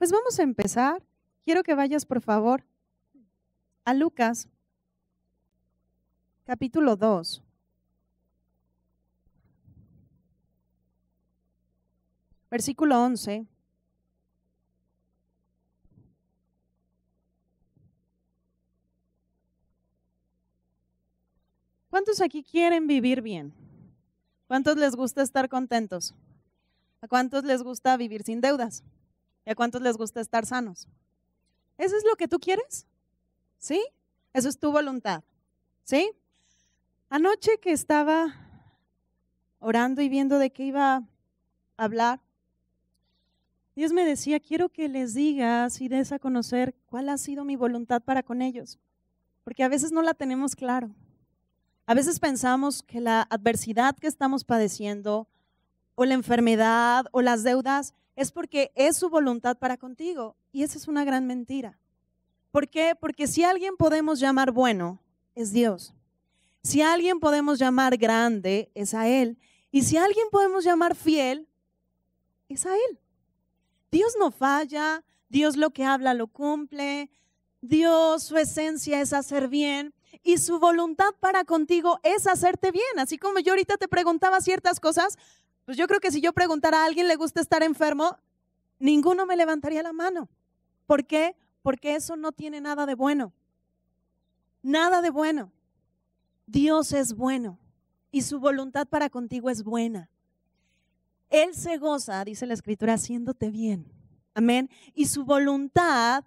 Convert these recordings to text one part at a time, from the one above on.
Pues vamos a empezar. Quiero que vayas, por favor, a Lucas, capítulo 2. Versículo 11. ¿Cuántos aquí quieren vivir bien? ¿Cuántos les gusta estar contentos? ¿A cuántos les gusta vivir sin deudas? ¿Y a cuántos les gusta estar sanos? ¿Eso es lo que tú quieres? ¿Sí? Eso es tu voluntad. ¿Sí? Anoche que estaba orando y viendo de qué iba a hablar, Dios me decía, quiero que les digas y des a conocer cuál ha sido mi voluntad para con ellos. Porque a veces no la tenemos claro. A veces pensamos que la adversidad que estamos padeciendo o la enfermedad o las deudas es porque es su voluntad para contigo. Y esa es una gran mentira. ¿Por qué? Porque si a alguien podemos llamar bueno, es Dios. Si a alguien podemos llamar grande, es a Él. Y si a alguien podemos llamar fiel, es a Él. Dios no falla, Dios lo que habla lo cumple, Dios su esencia es hacer bien y su voluntad para contigo es hacerte bien. Así como yo ahorita te preguntaba ciertas cosas, pues yo creo que si yo preguntara a alguien le gusta estar enfermo, ninguno me levantaría la mano. ¿Por qué? Porque eso no tiene nada de bueno. Nada de bueno. Dios es bueno y su voluntad para contigo es buena. Él se goza, dice la Escritura, haciéndote bien. Amén. Y su voluntad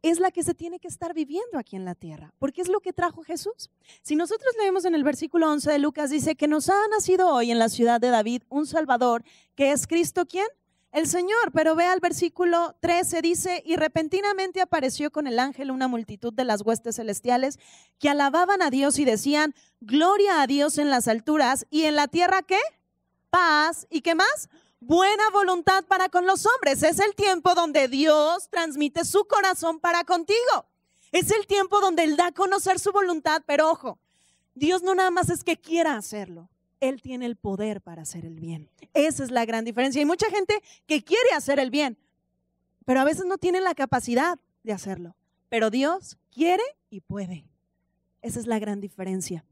es la que se tiene que estar viviendo aquí en la tierra, porque es lo que trajo Jesús. Si nosotros leemos en el versículo 11 de Lucas, dice que nos ha nacido hoy en la ciudad de David un Salvador, que es Cristo, ¿quién? El Señor. Pero ve al versículo 13, dice, y repentinamente apareció con el ángel una multitud de las huestes celestiales que alababan a Dios y decían, gloria a Dios en las alturas y en la tierra, ¿qué? Paz, ¿y qué más? Buena voluntad para con los hombres. Es el tiempo donde Dios transmite su corazón para contigo. Es el tiempo donde Él da a conocer su voluntad, pero ojo, Dios no nada más es que quiera hacerlo, Él tiene el poder para hacer el bien. Esa es la gran diferencia. Hay mucha gente que quiere hacer el bien, pero a veces no tiene la capacidad de hacerlo. Pero Dios quiere y puede. Esa es la gran diferencia.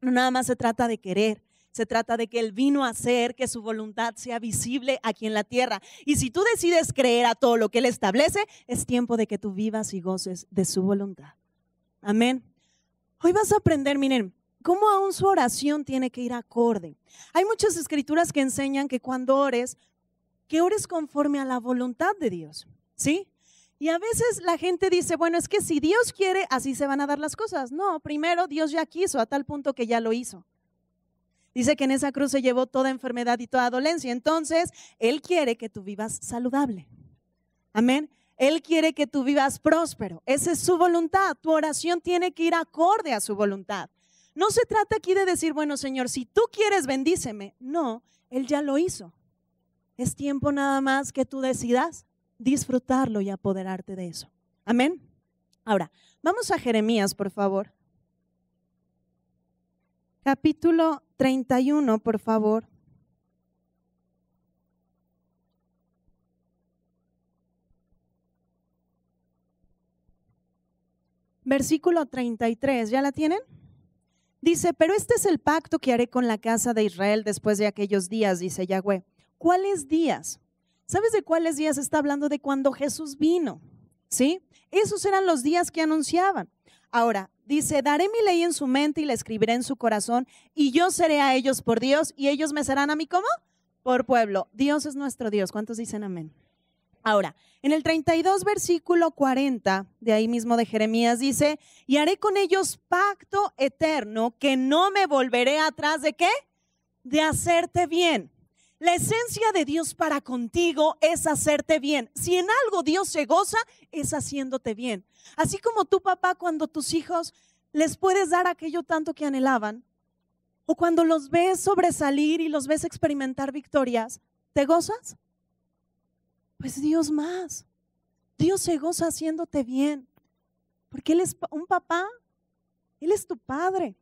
No nada más se trata de querer. Se trata de que Él vino a hacer que su voluntad sea visible aquí en la tierra. Y si tú decides creer a todo lo que Él establece, es tiempo de que tú vivas y goces de su voluntad. Amén. Hoy vas a aprender, miren, cómo aún su oración tiene que ir acorde. Hay muchas escrituras que enseñan que cuando ores, que ores conforme a la voluntad de Dios. ¿Sí? Y a veces la gente dice, bueno, es que si Dios quiere, así se van a dar las cosas. No, primero Dios ya quiso a tal punto que ya lo hizo. Dice que en esa cruz se llevó toda enfermedad y toda dolencia. Entonces, Él quiere que tú vivas saludable. Amén. Él quiere que tú vivas próspero. Esa es su voluntad. Tu oración tiene que ir acorde a su voluntad. No se trata aquí de decir, bueno, Señor, si tú quieres, bendíceme. No, Él ya lo hizo. Es tiempo nada más que tú decidas disfrutarlo y apoderarte de eso. Amén. Ahora, vamos a Jeremías, por favor. Capítulo 31, por favor. Versículo 33, ¿ya la tienen? Dice, pero este es el pacto que haré con la casa de Israel después de aquellos días, dice Yahweh. ¿Cuáles días? ¿Sabes de cuáles días está hablando? De cuando Jesús vino, ¿sí? Esos eran los días que anunciaban. Ahora, dice, daré mi ley en su mente y la escribiré en su corazón y yo seré a ellos por Dios y ellos me serán a mí ¿cómo? Por pueblo. Dios es nuestro Dios. ¿Cuántos dicen amén? Ahora, en el 32 versículo 40 de ahí mismo de Jeremías dice, y haré con ellos pacto eterno que no me volveré atrás ¿de qué? De hacerte bien. La esencia de Dios para contigo es hacerte bien. Si en algo Dios se goza, es haciéndote bien. Así como tu papá, cuando tus hijos les puedes dar aquello tanto que anhelaban, o cuando los ves sobresalir y los ves experimentar victorias, ¿te gozas? Pues Dios más. Dios se goza haciéndote bien, porque Él es un papá, Él es tu padre.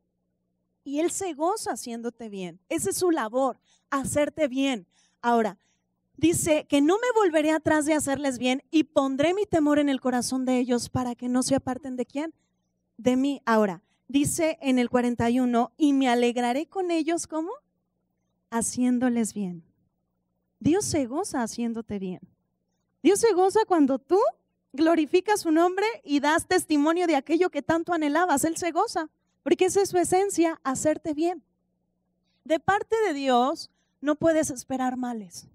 Y Él se goza haciéndote bien. Esa es su labor, hacerte bien. Ahora, dice que no me volveré atrás de hacerles bien y pondré mi temor en el corazón de ellos para que no se aparten ¿de quién? De mí. Ahora, dice en el 41, y me alegraré con ellos, ¿cómo? Haciéndoles bien. Dios se goza haciéndote bien. Dios se goza cuando tú glorificas su nombre y das testimonio de aquello que tanto anhelabas. Él se goza, porque esa es su esencia, hacerte bien. De parte de Dios no puedes esperar males.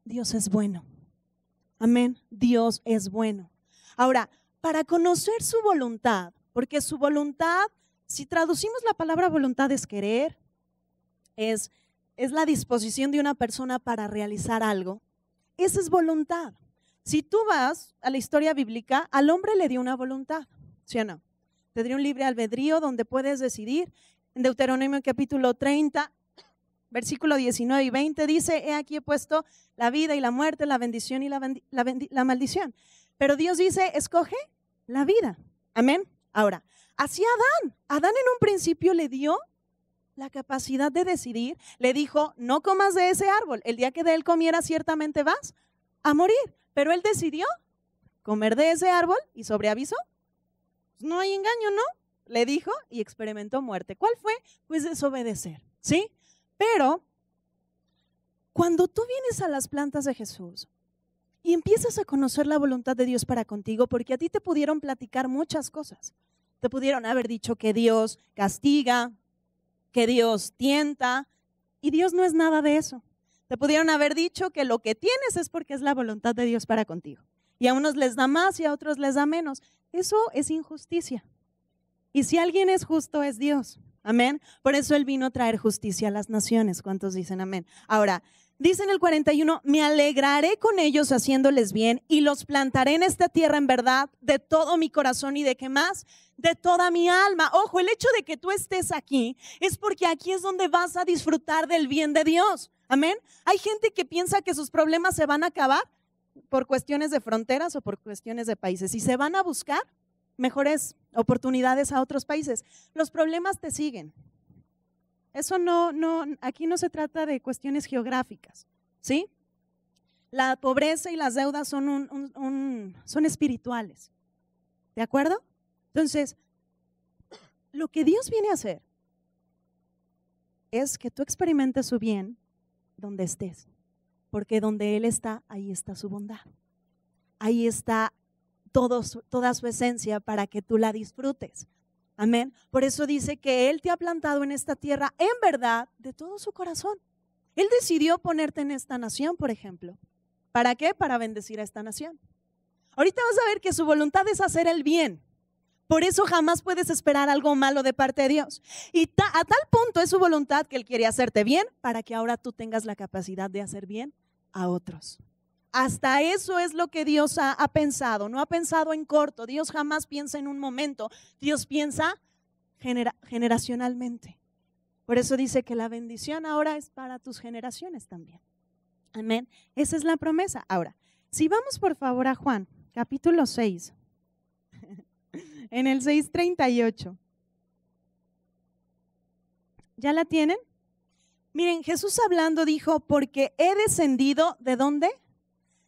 Dios es bueno. Amén. Dios es bueno. Ahora, para conocer su voluntad, porque su voluntad, si traducimos la palabra voluntad, es querer, es la disposición de una persona para realizar algo. Esa es voluntad. Si tú vas a la historia bíblica, al hombre le dio una voluntad, ¿sí o no? Te dio un libre albedrío donde puedes decidir. En Deuteronomio capítulo 30, versículo 19 y 20 dice, he aquí he puesto la vida y la muerte, la bendición y la maldición. Pero Dios dice, escoge la vida. Amén. Ahora, hacia Adán en un principio le dio la capacidad de decidir, le dijo, no comas de ese árbol, el día que de él comieras ciertamente vas a morir. Pero él decidió comer de ese árbol y sobreavisó. No hay engaño, ¿no? Le dijo y experimentó muerte. ¿Cuál fue? Pues desobedecer, ¿sí? Pero cuando tú vienes a las plantas de Jesús y empiezas a conocer la voluntad de Dios para contigo, porque a ti te pudieron platicar muchas cosas. Te pudieron haber dicho que Dios castiga, que Dios tienta, y Dios no es nada de eso. Te pudieron haber dicho que lo que tienes es porque es la voluntad de Dios para contigo. Y a unos les da más y a otros les da menos. Eso es injusticia. Y si alguien es justo es Dios. Amén. Por eso Él vino a traer justicia a las naciones. ¿Cuántos dicen amén? Ahora, dice en el 41, me alegraré con ellos haciéndoles bien y los plantaré en esta tierra en verdad de todo mi corazón y de qué más, de toda mi alma. Ojo, el hecho de que tú estés aquí es porque aquí es donde vas a disfrutar del bien de Dios. Amén. Hay gente que piensa que sus problemas se van a acabar por cuestiones de fronteras o por cuestiones de países y se van a buscar mejores oportunidades a otros países. Los problemas te siguen. Eso aquí no se trata de cuestiones geográficas, ¿sí? La pobreza y las deudas son espirituales, ¿de acuerdo? Entonces, lo que Dios viene a hacer es que tú experimentes su bien donde estés, porque donde Él está, ahí está su bondad, ahí está toda su esencia para que tú la disfrutes. Amén. Por eso dice que Él te ha plantado en esta tierra en verdad de todo su corazón. Él decidió ponerte en esta nación, por ejemplo. ¿Para qué? Para bendecir a esta nación. Ahorita vas a ver que su voluntad es hacer el bien. Por eso jamás puedes esperar algo malo de parte de Dios. Y a tal punto es su voluntad que Él quiere hacerte bien para que ahora tú tengas la capacidad de hacer bien a otros. Hasta eso es lo que Dios ha pensado. No ha pensado en corto. Dios jamás piensa en un momento. Dios piensa generacionalmente. Por eso dice que la bendición ahora es para tus generaciones también. Amén. Esa es la promesa. Ahora, si vamos por favor a Juan, capítulo 6, en el 6:38. ¿Ya la tienen? Miren, Jesús hablando dijo, porque he descendido, ¿de dónde?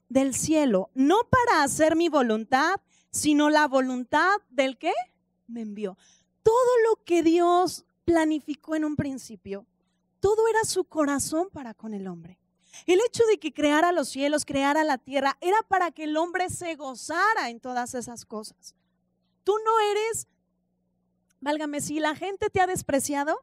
Del cielo, no para hacer mi voluntad, sino la voluntad del que me envió. Todo lo que Dios planificó en un principio, todo era su corazón para con el hombre. El hecho de que creara los cielos, creara la tierra, era para que el hombre se gozara en todas esas cosas. Tú no eres, válgame, si la gente te ha despreciado,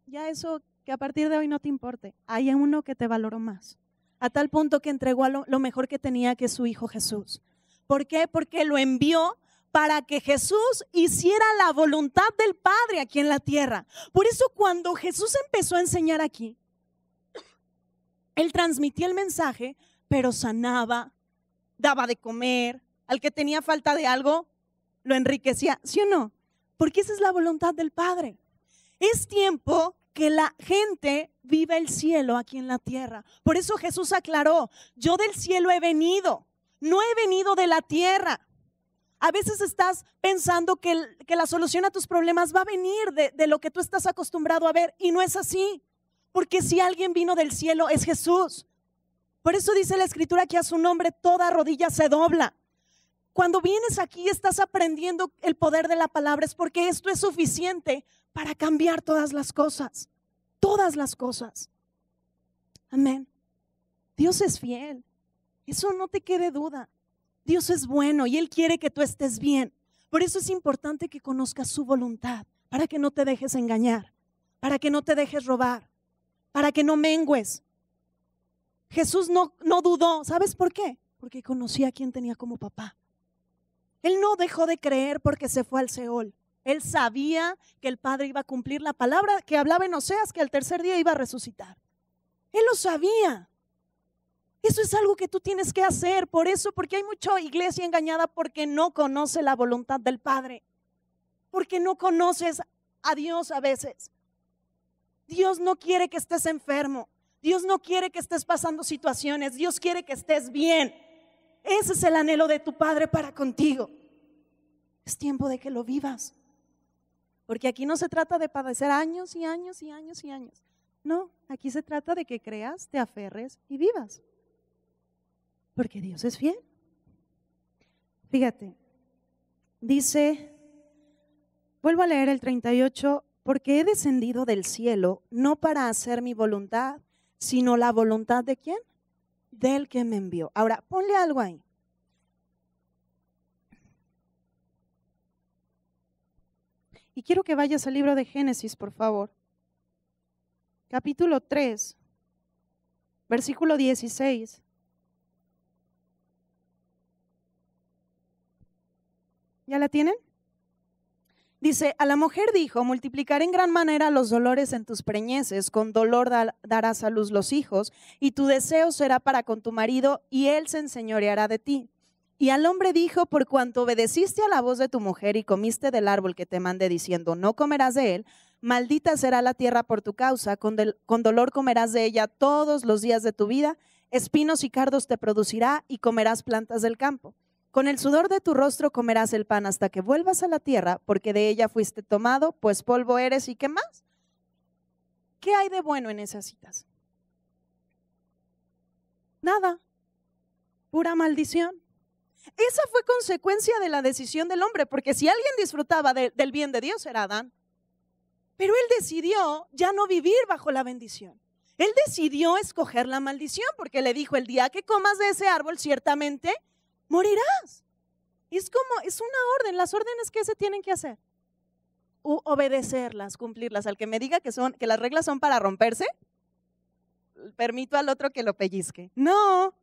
ya eso que a partir de hoy no te importe. Hay uno que te valoró más. A tal punto que entregó a lo mejor que tenía, que es su Hijo Jesús. ¿Por qué? Porque lo envió para que Jesús hiciera la voluntad del Padre aquí en la tierra. Por eso cuando Jesús empezó a enseñar aquí, Él transmitía el mensaje, pero sanaba, daba de comer, al que tenía falta de algo, lo enriquecía. ¿Sí o no? Porque esa es la voluntad del Padre. Es tiempo que la gente vive el cielo aquí en la tierra. Por eso Jesús aclaró, yo del cielo he venido, no he venido de la tierra. A veces estás pensando que la solución a tus problemas va a venir de lo que tú estás acostumbrado a ver, y no es así, porque si alguien vino del cielo es Jesús. Por eso dice la Escritura que a su nombre toda rodilla se dobla. Cuando vienes aquí y estás aprendiendo el poder de la palabra, es porque esto es suficiente para cambiar todas las cosas. Todas las cosas. Amén. Dios es fiel. Eso no te quede duda. Dios es bueno y Él quiere que tú estés bien. Por eso es importante que conozcas su voluntad, para que no te dejes engañar, para que no te dejes robar, para que no mengues. Jesús no dudó. ¿Sabes por qué? Porque conocía a quien tenía como papá. Él no dejó de creer porque se fue al Seol. Él sabía que el Padre iba a cumplir la palabra que hablaba en Oseas, que al tercer día iba a resucitar. Él lo sabía. Eso es algo que tú tienes que hacer. Por eso, porque hay mucha iglesia engañada porque no conoce la voluntad del Padre. Porque no conoces a Dios a veces. Dios no quiere que estés enfermo. Dios no quiere que estés pasando situaciones. Dios quiere que estés bien. Ese es el anhelo de tu Padre para contigo. Es tiempo de que lo vivas. Porque aquí no se trata de padecer años y años y años y años. No, aquí se trata de que creas, te aferres y vivas. Porque Dios es fiel. Fíjate, dice, vuelvo a leer el 38, porque he descendido del cielo no para hacer mi voluntad, sino la voluntad ¿de quién? Del que me envió. Ahora, ponle algo ahí. Y quiero que vayas al libro de Génesis, por favor. Capítulo 3, versículo 16. ¿Ya la tienen? Dice, a la mujer dijo, multiplicaré en gran manera los dolores en tus preñeces, con dolor darás a luz los hijos, y tu deseo será para con tu marido, y él se enseñoreará de ti. Y al hombre dijo, por cuanto obedeciste a la voz de tu mujer y comiste del árbol que te mandé diciendo, no comerás de él, maldita será la tierra por tu causa, con dolor comerás de ella todos los días de tu vida, espinos y cardos te producirá y comerás plantas del campo. Con el sudor de tu rostro comerás el pan hasta que vuelvas a la tierra, porque de ella fuiste tomado, pues polvo eres y ¿qué más? ¿Qué hay de bueno en esas citas? Nada, pura maldición. Esa fue consecuencia de la decisión del hombre, porque si alguien disfrutaba del bien de Dios era Adán. Pero él decidió ya no vivir bajo la bendición. Él decidió escoger la maldición, porque le dijo, el día que comas de ese árbol ciertamente morirás. Es una orden. Las órdenes que se tienen que hacer, obedecerlas, cumplirlas. Al que me diga que las reglas son para romperse, permito al otro que lo pellizque. No,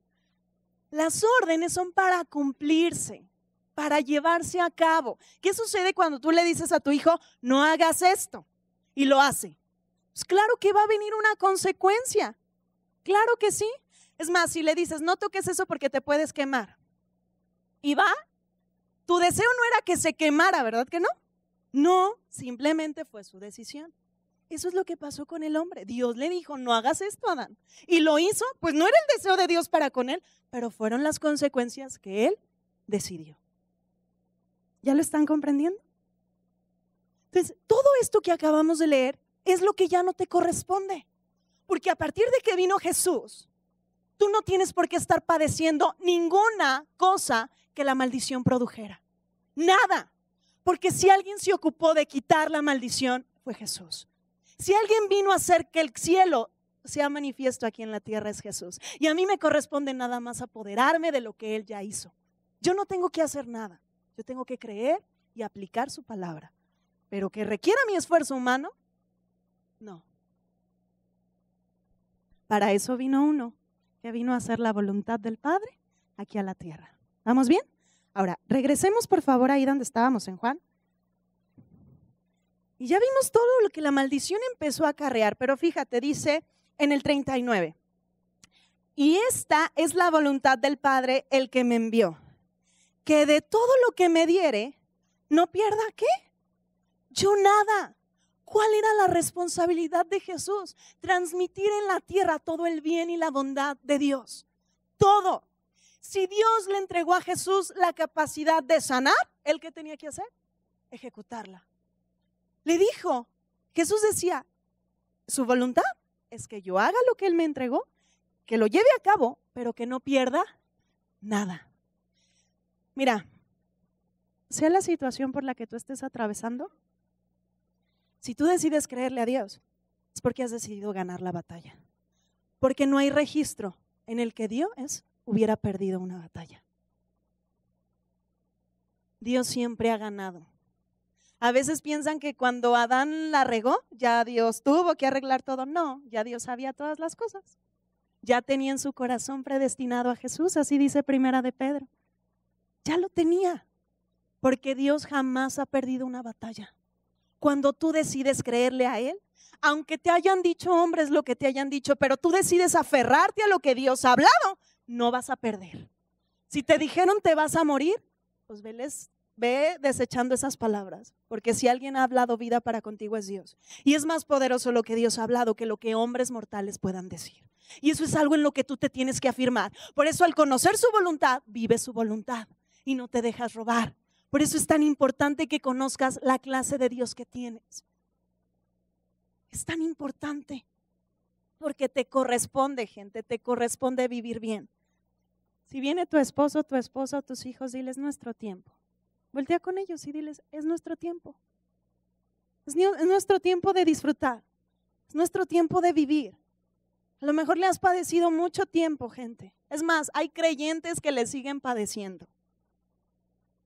las órdenes son para cumplirse, para llevarse a cabo. ¿Qué sucede cuando tú le dices a tu hijo, no hagas esto? Y lo hace. Pues claro que va a venir una consecuencia. Claro que sí. Es más, si le dices, no toques eso porque te puedes quemar. Y va, tu deseo no era que se quemara, ¿verdad que no? No, simplemente fue su decisión. Eso es lo que pasó con el hombre. Dios le dijo, no hagas esto, Adán. Y lo hizo, pues no era el deseo de Dios para con él, pero fueron las consecuencias que él decidió. ¿Ya lo están comprendiendo? Entonces, todo esto que acabamos de leer es lo que ya no te corresponde. Porque a partir de que vino Jesús, tú no tienes por qué estar padeciendo ninguna cosa que la maldición produjera. Nada. Porque si alguien se ocupó de quitar la maldición, fue Jesús. Si alguien vino a hacer que el cielo sea manifiesto aquí en la tierra, es Jesús. Y a mí me corresponde nada más apoderarme de lo que Él ya hizo. Yo no tengo que hacer nada. Yo tengo que creer y aplicar su palabra. Pero que requiera mi esfuerzo humano, no. Para eso vino uno que vino a hacer la voluntad del Padre aquí a la tierra. ¿Vamos bien? Ahora, regresemos por favor ahí donde estábamos en Juan. Y ya vimos todo lo que la maldición empezó a acarrear, pero fíjate, dice en el 39, y esta es la voluntad del Padre, el que me envió, que de todo lo que me diere, no pierda ¿qué? Yo nada. ¿Cuál era la responsabilidad de Jesús? Transmitir en la tierra todo el bien y la bondad de Dios. Todo. Si Dios le entregó a Jesús la capacidad de sanar, ¿él qué tenía que hacer? Ejecutarla. Le dijo, Jesús decía, su voluntad es que yo haga lo que Él me entregó, que lo lleve a cabo pero que no pierda nada. Mira, sea la situación por la que tú estés atravesando, si tú decides creerle a Dios, es porque has decidido ganar la batalla. Porque no hay registro en el que Dios hubiera perdido una batalla. Dios siempre ha ganado. A veces piensan que cuando Adán la regó, ya Dios tuvo que arreglar todo. No, ya Dios sabía todas las cosas. Ya tenía en su corazón predestinado a Jesús, así dice Primera de Pedro. Ya lo tenía, porque Dios jamás ha perdido una batalla. Cuando tú decides creerle a Él, aunque te hayan dicho hombres lo que te hayan dicho, pero tú decides aferrarte a lo que Dios ha hablado, no vas a perder. Si te dijeron te vas a morir, pues ve desechando esas palabras, porque si alguien ha hablado vida para contigo es Dios. Y es más poderoso lo que Dios ha hablado que lo que hombres mortales puedan decir. Y eso es algo en lo que tú te tienes que afirmar. Por eso al conocer su voluntad, vive su voluntad y no te dejas robar. Por eso es tan importante que conozcas la clase de Dios que tienes. Es tan importante, porque te corresponde, gente, te corresponde vivir bien. Si viene tu esposo, tu esposa o tus hijos, diles: nuestro tiempo. Voltea con ellos y diles: es nuestro tiempo. Es nuestro tiempo de disfrutar. Es nuestro tiempo de vivir. A lo mejor le has padecido mucho tiempo, gente. Es más, hay creyentes que le siguen padeciendo.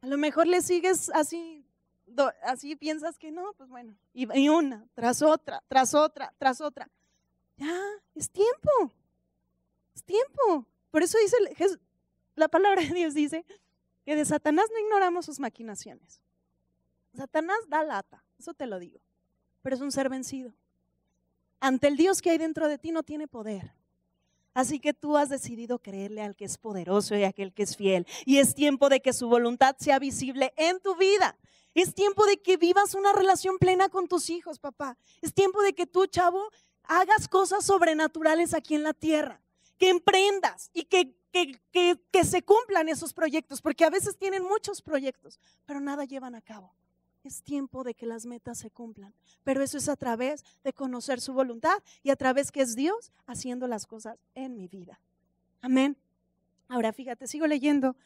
A lo mejor le sigues así piensas que no, pues bueno, y una tras otra, tras otra, tras otra. Ya, es tiempo. Es tiempo. Por eso dice la palabra de Dios, dice que de Satanás no ignoramos sus maquinaciones. Satanás da lata, eso te lo digo, pero es un ser vencido. Ante el Dios que hay dentro de ti no tiene poder. Así que tú has decidido creerle al que es poderoso y a aquel que es fiel. Y es tiempo de que su voluntad sea visible en tu vida. Es tiempo de que vivas una relación plena con tus hijos, papá. Es tiempo de que tú, chavo, hagas cosas sobrenaturales aquí en la tierra. Que emprendas y que se cumplan esos proyectos, porque a veces tienen muchos proyectos, pero nada llevan a cabo. Es tiempo de que las metas se cumplan, pero eso es a través de conocer su voluntad y a través que es Dios haciendo las cosas en mi vida. Amén. Ahora fíjate, sigo leyendo.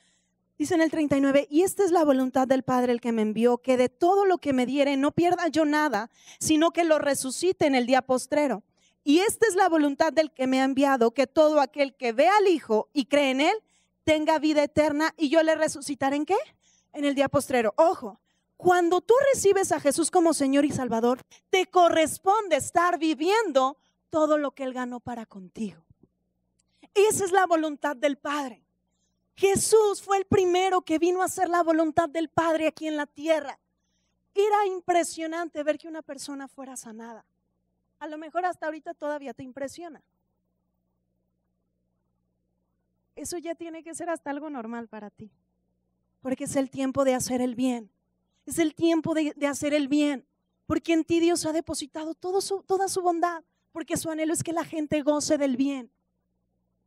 Dice en el 39, y esta es la voluntad del Padre, el que me envió, que de todo lo que me diere no pierda yo nada, sino que lo resucite en el día postrero. Y esta es la voluntad del que me ha enviado, que todo aquel que ve al Hijo y cree en Él, tenga vida eterna, y yo le resucitaré ¿en qué? En el día postrero. Ojo, cuando tú recibes a Jesús como Señor y Salvador, te corresponde estar viviendo todo lo que Él ganó para contigo. Esa es la voluntad del Padre. Jesús fue el primero que vino a hacer la voluntad del Padre aquí en la tierra. Era impresionante ver que una persona fuera sanada. A lo mejor hasta ahorita todavía te impresiona. Eso ya tiene que ser hasta algo normal para ti, porque es el tiempo de hacer el bien. Es el tiempo de hacer el bien, porque en ti Dios ha depositado toda su bondad, porque su anhelo es que la gente goce del bien.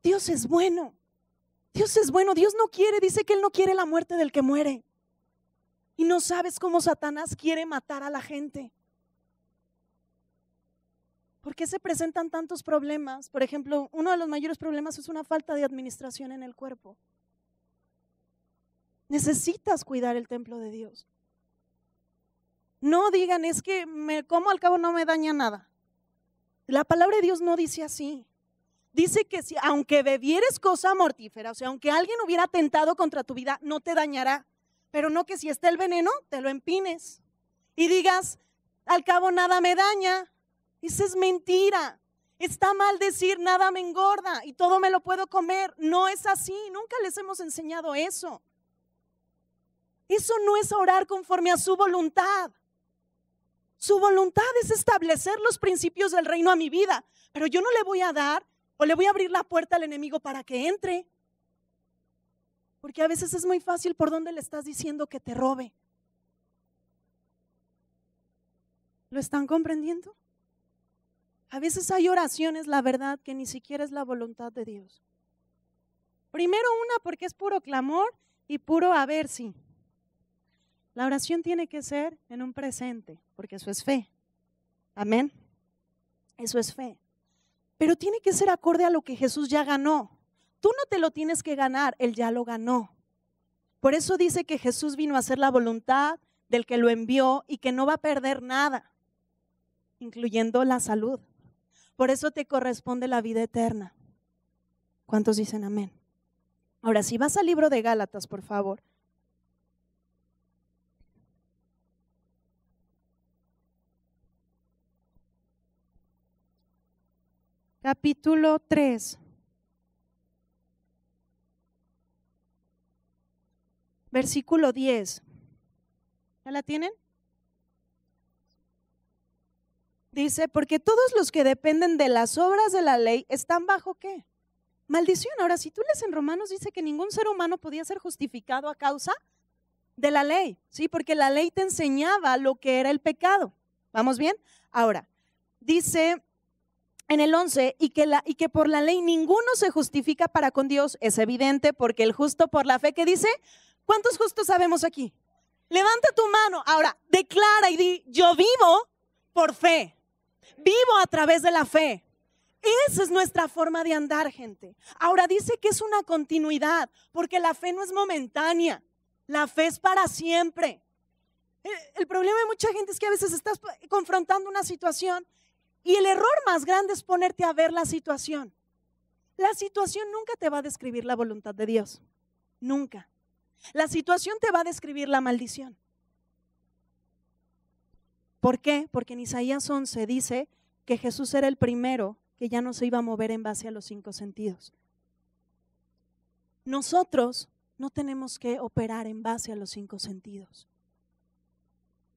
Dios es bueno. Dios es bueno. Dios no quiere, dice que Él no quiere la muerte del que muere. Y no sabes cómo Satanás quiere matar a la gente. ¿Por qué se presentan tantos problemas? Por ejemplo, uno de los mayores problemas es una falta de administración en el cuerpo. Necesitas cuidar el templo de Dios. No digan, es que me como, al cabo no me daña nada. La palabra de Dios no dice así. Dice que si, aunque bebieres cosa mortífera, o sea, aunque alguien hubiera atentado contra tu vida, no te dañará. Pero no que si está el veneno, te lo empines y digas, al cabo nada me daña. Esa es mentira. Está mal decir nada me engorda y todo me lo puedo comer. No es así, nunca les hemos enseñado eso. Eso no es orar conforme a su voluntad. Su voluntad es establecer los principios del reino a mi vida, pero yo no le voy a dar o le voy a abrir la puerta al enemigo para que entre, porque a veces es muy fácil por donde le estás diciendo que te robe. ¿Lo están comprendiendo? A veces hay oraciones, la verdad, que ni siquiera es la voluntad de Dios. Primero una, porque es puro clamor y puro a ver si. La oración tiene que ser en un presente, porque eso es fe. Amén. Eso es fe. Pero tiene que ser acorde a lo que Jesús ya ganó. tú no te lo tienes que ganar, Él ya lo ganó. Por eso dice que Jesús vino a hacer la voluntad del que lo envió y que no va a perder nada, incluyendo la salud. Por eso te corresponde la vida eterna. ¿Cuántos dicen amén? Ahora, si vas al libro de Gálatas, por favor. Capítulo 3. Versículo 10. ¿Ya la tienen? Dice, porque todos los que dependen de las obras de la ley están bajo ¿qué? Maldición. Ahora, si tú lees en Romanos, dice que ningún ser humano podía ser justificado a causa de la ley, ¿sí? Porque la ley te enseñaba lo que era el pecado. ¿Vamos bien? Ahora, dice en el 11, y que por la ley ninguno se justifica para con Dios. Es evidente, porque el justo por la fe, ¿qué dice? ¿Cuántos justos sabemos aquí? Levanta tu mano. Ahora, declara y di, yo vivo por fe. Vivo a través de la fe. Esa es nuestra forma de andar, gente. Ahora dice que es una continuidad, porque la fe no es momentánea. La fe es para siempre. El problema de mucha gente es que a veces estás confrontando una situación y el error más grande es ponerte a ver la situación. La situación nunca te va a describir la voluntad de Dios. Nunca. La situación te va a describir la maldición. ¿Por qué? Porque en Isaías 11 dice que Jesús era el primero que ya no se iba a mover en base a los 5 sentidos. Nosotros no tenemos que operar en base a los 5 sentidos.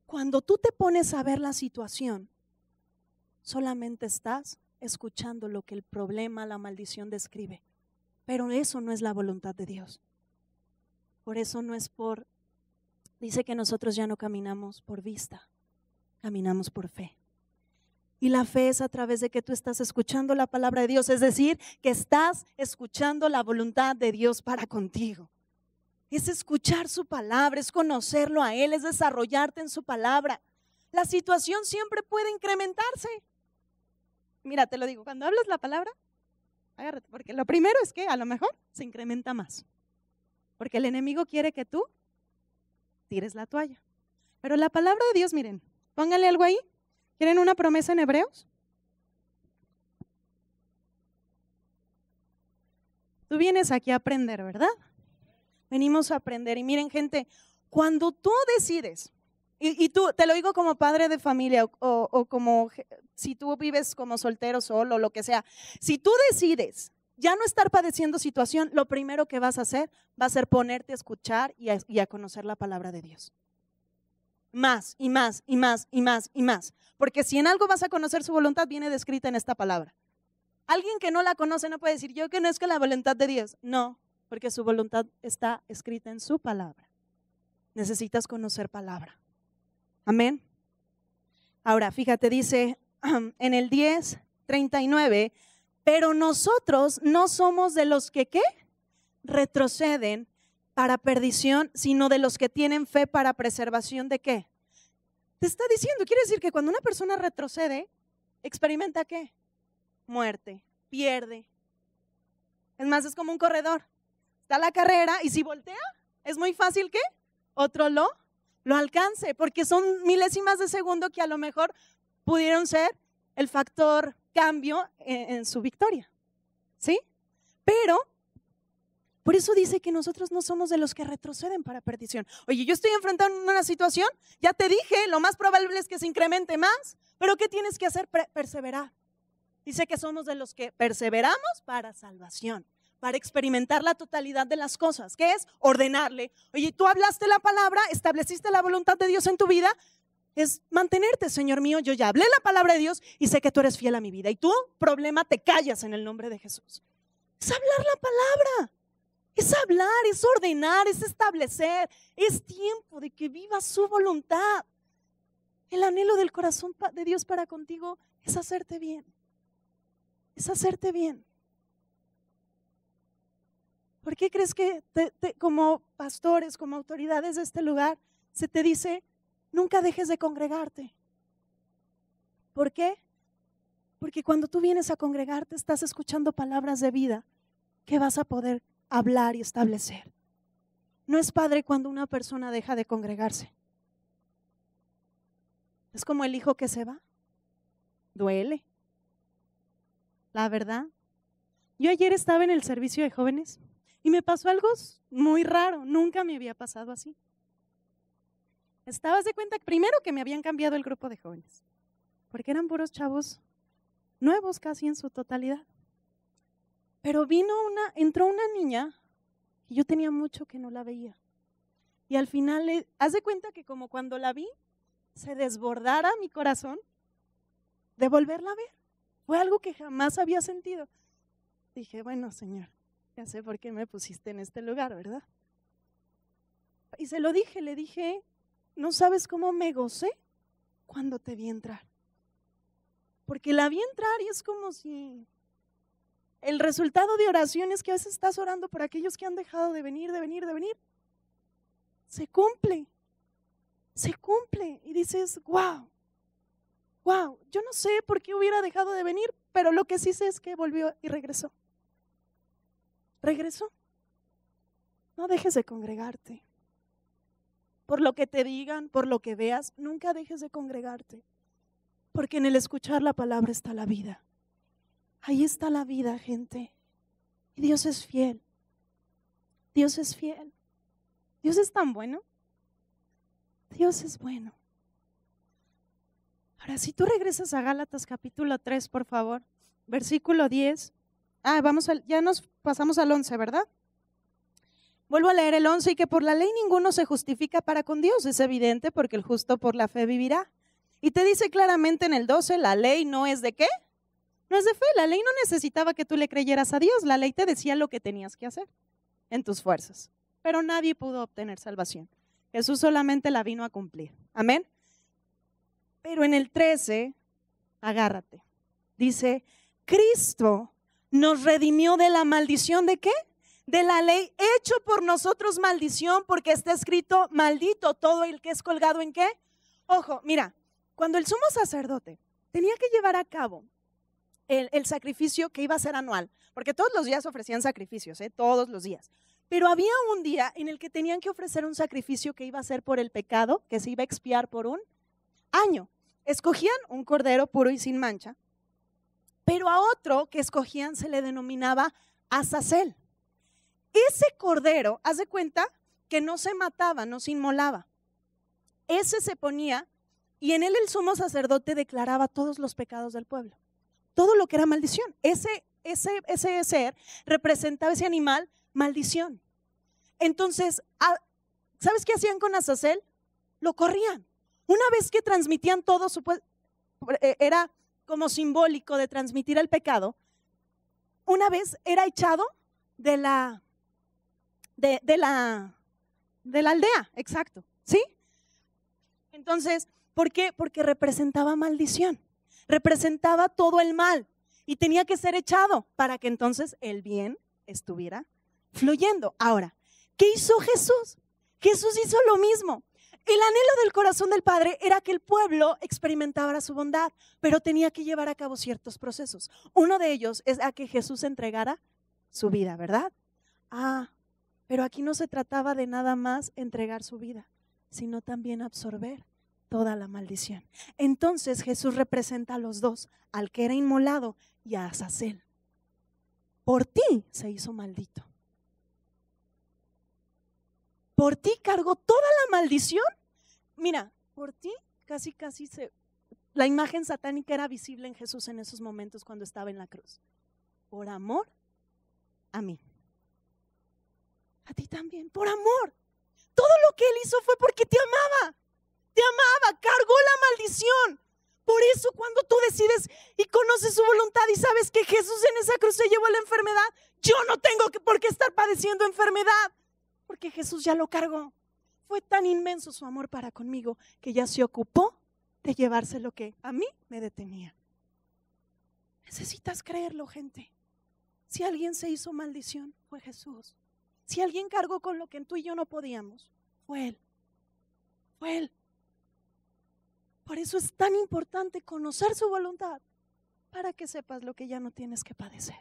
Cuando tú te pones a ver la situación, solamente estás escuchando lo que el problema, la maldición describe. Pero eso no es la voluntad de Dios. Por eso no es dice que nosotros ya no caminamos por vista, caminamos por fe. Y la fe es a través de que tú estás escuchando la palabra de Dios, es decir, que estás escuchando la voluntad de Dios para contigo. Es escuchar su palabra, es conocerlo a Él, es desarrollarte en su palabra. La situación siempre puede incrementarse. Mira, te lo digo, cuando hablas la palabra, agárrate, porque lo primero es que a lo mejor se incrementa más. Porque el enemigo quiere que tú tires la toalla. Pero la palabra de Dios, miren, pónganle algo ahí. ¿Quieren una promesa en Hebreos? Tú vienes aquí a aprender, ¿verdad? Venimos a aprender. Y miren, gente, cuando tú decides, y tú, te lo digo como padre de familia o como si tú vives como soltero solo, lo que sea, si tú decides ya no estar padeciendo situación, lo primero que vas a hacer va a ser ponerte a escuchar y a conocer la palabra de Dios. Más y más y más y más y más. Porque si en algo vas a conocer su voluntad, viene descrita en esta palabra. Alguien que no la conoce no puede decir, yo conozco la voluntad de Dios. No, porque su voluntad está escrita en su palabra. Necesitas conocer palabra. Amén. Ahora, fíjate, dice en el 10:39, pero nosotros no somos de los que ¿qué? Retroceden para perdición, sino de los que tienen fe para preservación ¿de qué? Te está diciendo, quiere decir que cuando una persona retrocede, experimenta ¿qué? Muerte, pierde. Es más, es como un corredor. Está la carrera y si voltea, es muy fácil que otro lo alcance, porque son milésimas de segundo que a lo mejor pudieron ser el factor cambio en su victoria. ¿Sí? Pero por eso dice que nosotros no somos de los que retroceden para perdición. Oye, yo estoy enfrentando una situación, ya te dije, lo más probable es que se incremente más, pero ¿qué tienes que hacer? Perseverar. Dice que somos de los que perseveramos para salvación, para experimentar la totalidad de las cosas, que es ordenarle. Oye, tú hablaste la palabra, estableciste la voluntad de Dios en tu vida, es mantenerte, Señor mío, yo ya hablé la palabra de Dios y sé que tú eres fiel a mi vida y tu problema te callas en el nombre de Jesús. Es hablar la palabra, es hablar, es ordenar, es establecer, es tiempo de que vivas su voluntad. El anhelo del corazón de Dios para contigo es hacerte bien, es hacerte bien. ¿Por qué crees que como pastores, como autoridades de este lugar, se te dice, nunca dejes de congregarte? ¿Por qué? Porque cuando tú vienes a congregarte estás escuchando palabras de vida que vas a poder hablar y establecer. No es padre cuando una persona deja de congregarse. Es como el hijo que se va. Duele. La verdad. Yo ayer estaba en el servicio de jóvenes y me pasó algo muy raro. Nunca me había pasado así. Estabas de cuenta primero que me habían cambiado el grupo de jóvenes, porque eran puros chavos nuevos casi en su totalidad. Pero entró una niña y yo tenía mucho que no la veía. Y al final, haz de cuenta que como cuando la vi, se desbordara mi corazón de volverla a ver. Fue algo que jamás había sentido. Dije, bueno, Señor, ya sé por qué me pusiste en este lugar, ¿verdad? Y se lo dije, le dije, no sabes cómo me gocé cuando te vi entrar. Porque la vi entrar y es como si el resultado de oraciones que a veces estás orando por aquellos que han dejado de venir, se cumple. Y dices, wow, yo no sé por qué hubiera dejado de venir, pero lo que sí sé es que volvió y regresó. No dejes de congregarte. Por lo que te digan, por lo que veas, nunca dejes de congregarte. Porque en el escuchar la palabra está la vida. Ahí está la vida, gente. Y Dios es fiel. Dios es fiel. Dios es tan bueno. Dios es bueno. Ahora, si tú regresas a Gálatas capítulo 3, por favor, versículo 10. Ya nos pasamos al 11, ¿verdad? Vuelvo a leer el 11, y que por la ley ninguno se justifica para con Dios, es evidente, porque el justo por la fe vivirá. Y te dice claramente en el 12, la ley no es de ¿qué? No es de fe, la ley no necesitaba que tú le creyeras a Dios, la ley te decía lo que tenías que hacer en tus fuerzas, pero nadie pudo obtener salvación. Jesús solamente la vino a cumplir, amén. Pero en el 13, agárrate, dice, Cristo nos redimió de la maldición ¿de qué? De la ley, hecho por nosotros maldición, porque está escrito, maldito todo el que es colgado ¿en qué? Ojo, mira, cuando el sumo sacerdote tenía que llevar a cabo el sacrificio que iba a ser anual, porque todos los días ofrecían sacrificios, todos los días, pero había un día en el que tenían que ofrecer un sacrificio que iba a ser por el pecado, que se iba a expiar por un año. Escogían un cordero puro y sin mancha, pero a otro que escogían se le denominaba azazel. Ese cordero, haz de cuenta que no se mataba, no se inmolaba. Ese se ponía y en él el sumo sacerdote declaraba todos los pecados del pueblo, todo lo que era maldición. Ese ser representaba, ese animal, maldición. Entonces, ¿sabes qué hacían con azazel? Lo corrían. Una vez que transmitían todo, era como simbólico de transmitir el pecado. Una vez era echado de la aldea, exacto, ¿sí? Entonces, ¿por qué? Porque representaba maldición, representaba todo el mal y tenía que ser echado para que entonces el bien estuviera fluyendo. Ahora, ¿qué hizo Jesús? Jesús hizo lo mismo. El anhelo del corazón del Padre era que el pueblo experimentara su bondad, pero tenía que llevar a cabo ciertos procesos. Uno de ellos es a que Jesús entregara su vida, ¿verdad? Pero aquí no se trataba de nada más entregar su vida, sino también absorber toda la maldición. Entonces Jesús representa a los dos, al que era inmolado y a Azazel. Por ti se hizo maldito. Por ti cargó toda la maldición. Mira, por ti casi la imagen satánica era visible en Jesús en esos momentos cuando estaba en la cruz. Por amor a mí. A ti también, por amor. Todo lo que Él hizo fue porque te amaba, cargó la maldición. Por eso cuando tú decides y conoces su voluntad y sabes que Jesús en esa cruz se llevó la enfermedad, yo no tengo por qué estar padeciendo enfermedad, porque Jesús ya lo cargó. Fue tan inmenso su amor para conmigo que ya se ocupó de llevarse lo que a mí me detenía. Necesitas creerlo, gente. Si alguien se hizo maldición, fue Jesús. Si alguien cargó con lo que tú y yo no podíamos, fue Él. Fue Él. Por eso es tan importante conocer su voluntad, para que sepas lo que ya no tienes que padecer.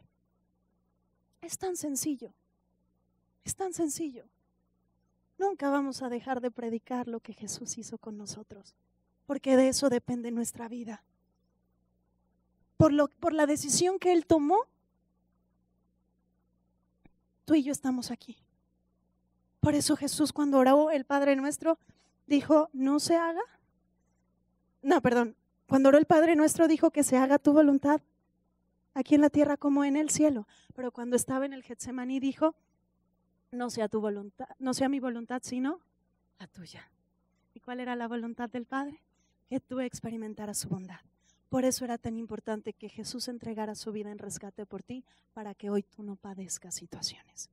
Es tan sencillo, es tan sencillo. Nunca vamos a dejar de predicar lo que Jesús hizo con nosotros, porque de eso depende nuestra vida. Por la decisión que Él tomó, tú y yo estamos aquí. Por eso Jesús, cuando oró el Padre Nuestro, dijo, cuando oró el Padre Nuestro dijo que se haga tu voluntad aquí en la tierra como en el cielo. Pero cuando estaba en el Getsemaní dijo, no sea tu voluntad, no sea mi voluntad, sino la tuya. ¿Y cuál era la voluntad del Padre? Que tú experimentaras su bondad. Por eso era tan importante que Jesús entregara su vida en rescate por ti, para que hoy tú no padezcas situaciones.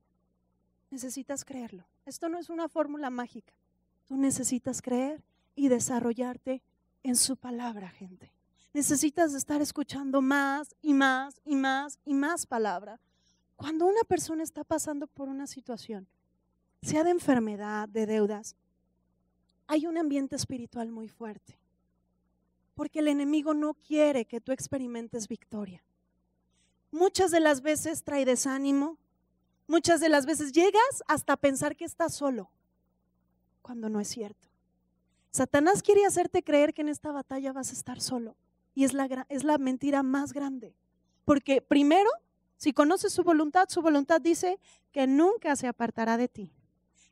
Necesitas creerlo. Esto no es una fórmula mágica. Tú necesitas creer y desarrollarte en su palabra, gente. Necesitas estar escuchando más y más y más y más palabra. Cuando una persona está pasando por una situación, sea de enfermedad, de deudas, hay un ambiente espiritual muy fuerte. Porque el enemigo no quiere que tú experimentes victoria. Muchas de las veces trae desánimo, muchas de las veces llegas hasta pensar que estás solo, cuando no es cierto. Satanás quiere hacerte creer que en esta batalla vas a estar solo, y es la mentira más grande. Porque primero, si conoces su voluntad dice que nunca se apartará de ti,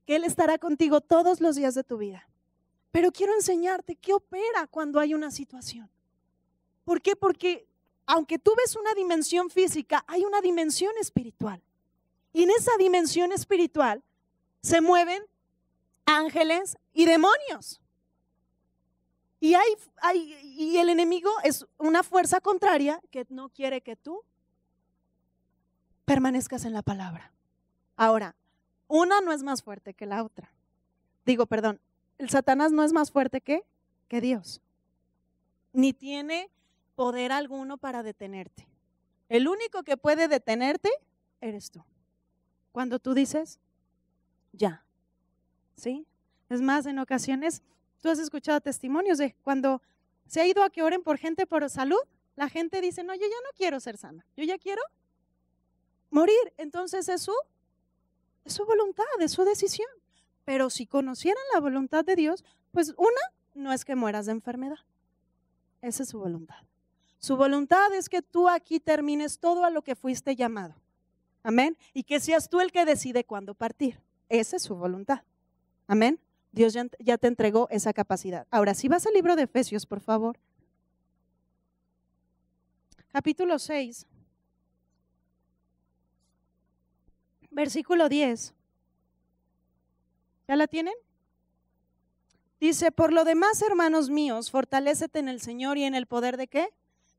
que Él estará contigo todos los días de tu vida. Pero quiero enseñarte qué opera cuando hay una situación. ¿Por qué? Porque aunque tú ves una dimensión física, hay una dimensión espiritual. Y en esa dimensión espiritual se mueven ángeles y demonios. Y el enemigo es una fuerza contraria que no quiere que tú permanezcas en la palabra. Ahora, una no es más fuerte que la otra. El Satanás no es más fuerte que Dios, ni tiene poder alguno para detenerte. El único que puede detenerte eres tú. Cuando tú dices, ya, ¿sí? Es más, en ocasiones, tú has escuchado testimonios de cuando se ha ido a que oren por gente por salud, la gente dice, no, yo ya no quiero ser sana, yo ya quiero morir. Entonces es su voluntad, es su decisión. Pero si conocieran la voluntad de Dios, pues no es que mueras de enfermedad. Esa es su voluntad. Su voluntad es que tú aquí termines todo a lo que fuiste llamado. Amén. Y que seas tú el que decide cuándo partir. Esa es su voluntad. Amén. Dios ya te entregó esa capacidad. Ahora, si vas al libro de Efesios, por favor. Capítulo 6. Versículo 10. ¿Ya la tienen? Dice, por lo demás, hermanos míos, fortalécete en el Señor y en el poder ¿de qué?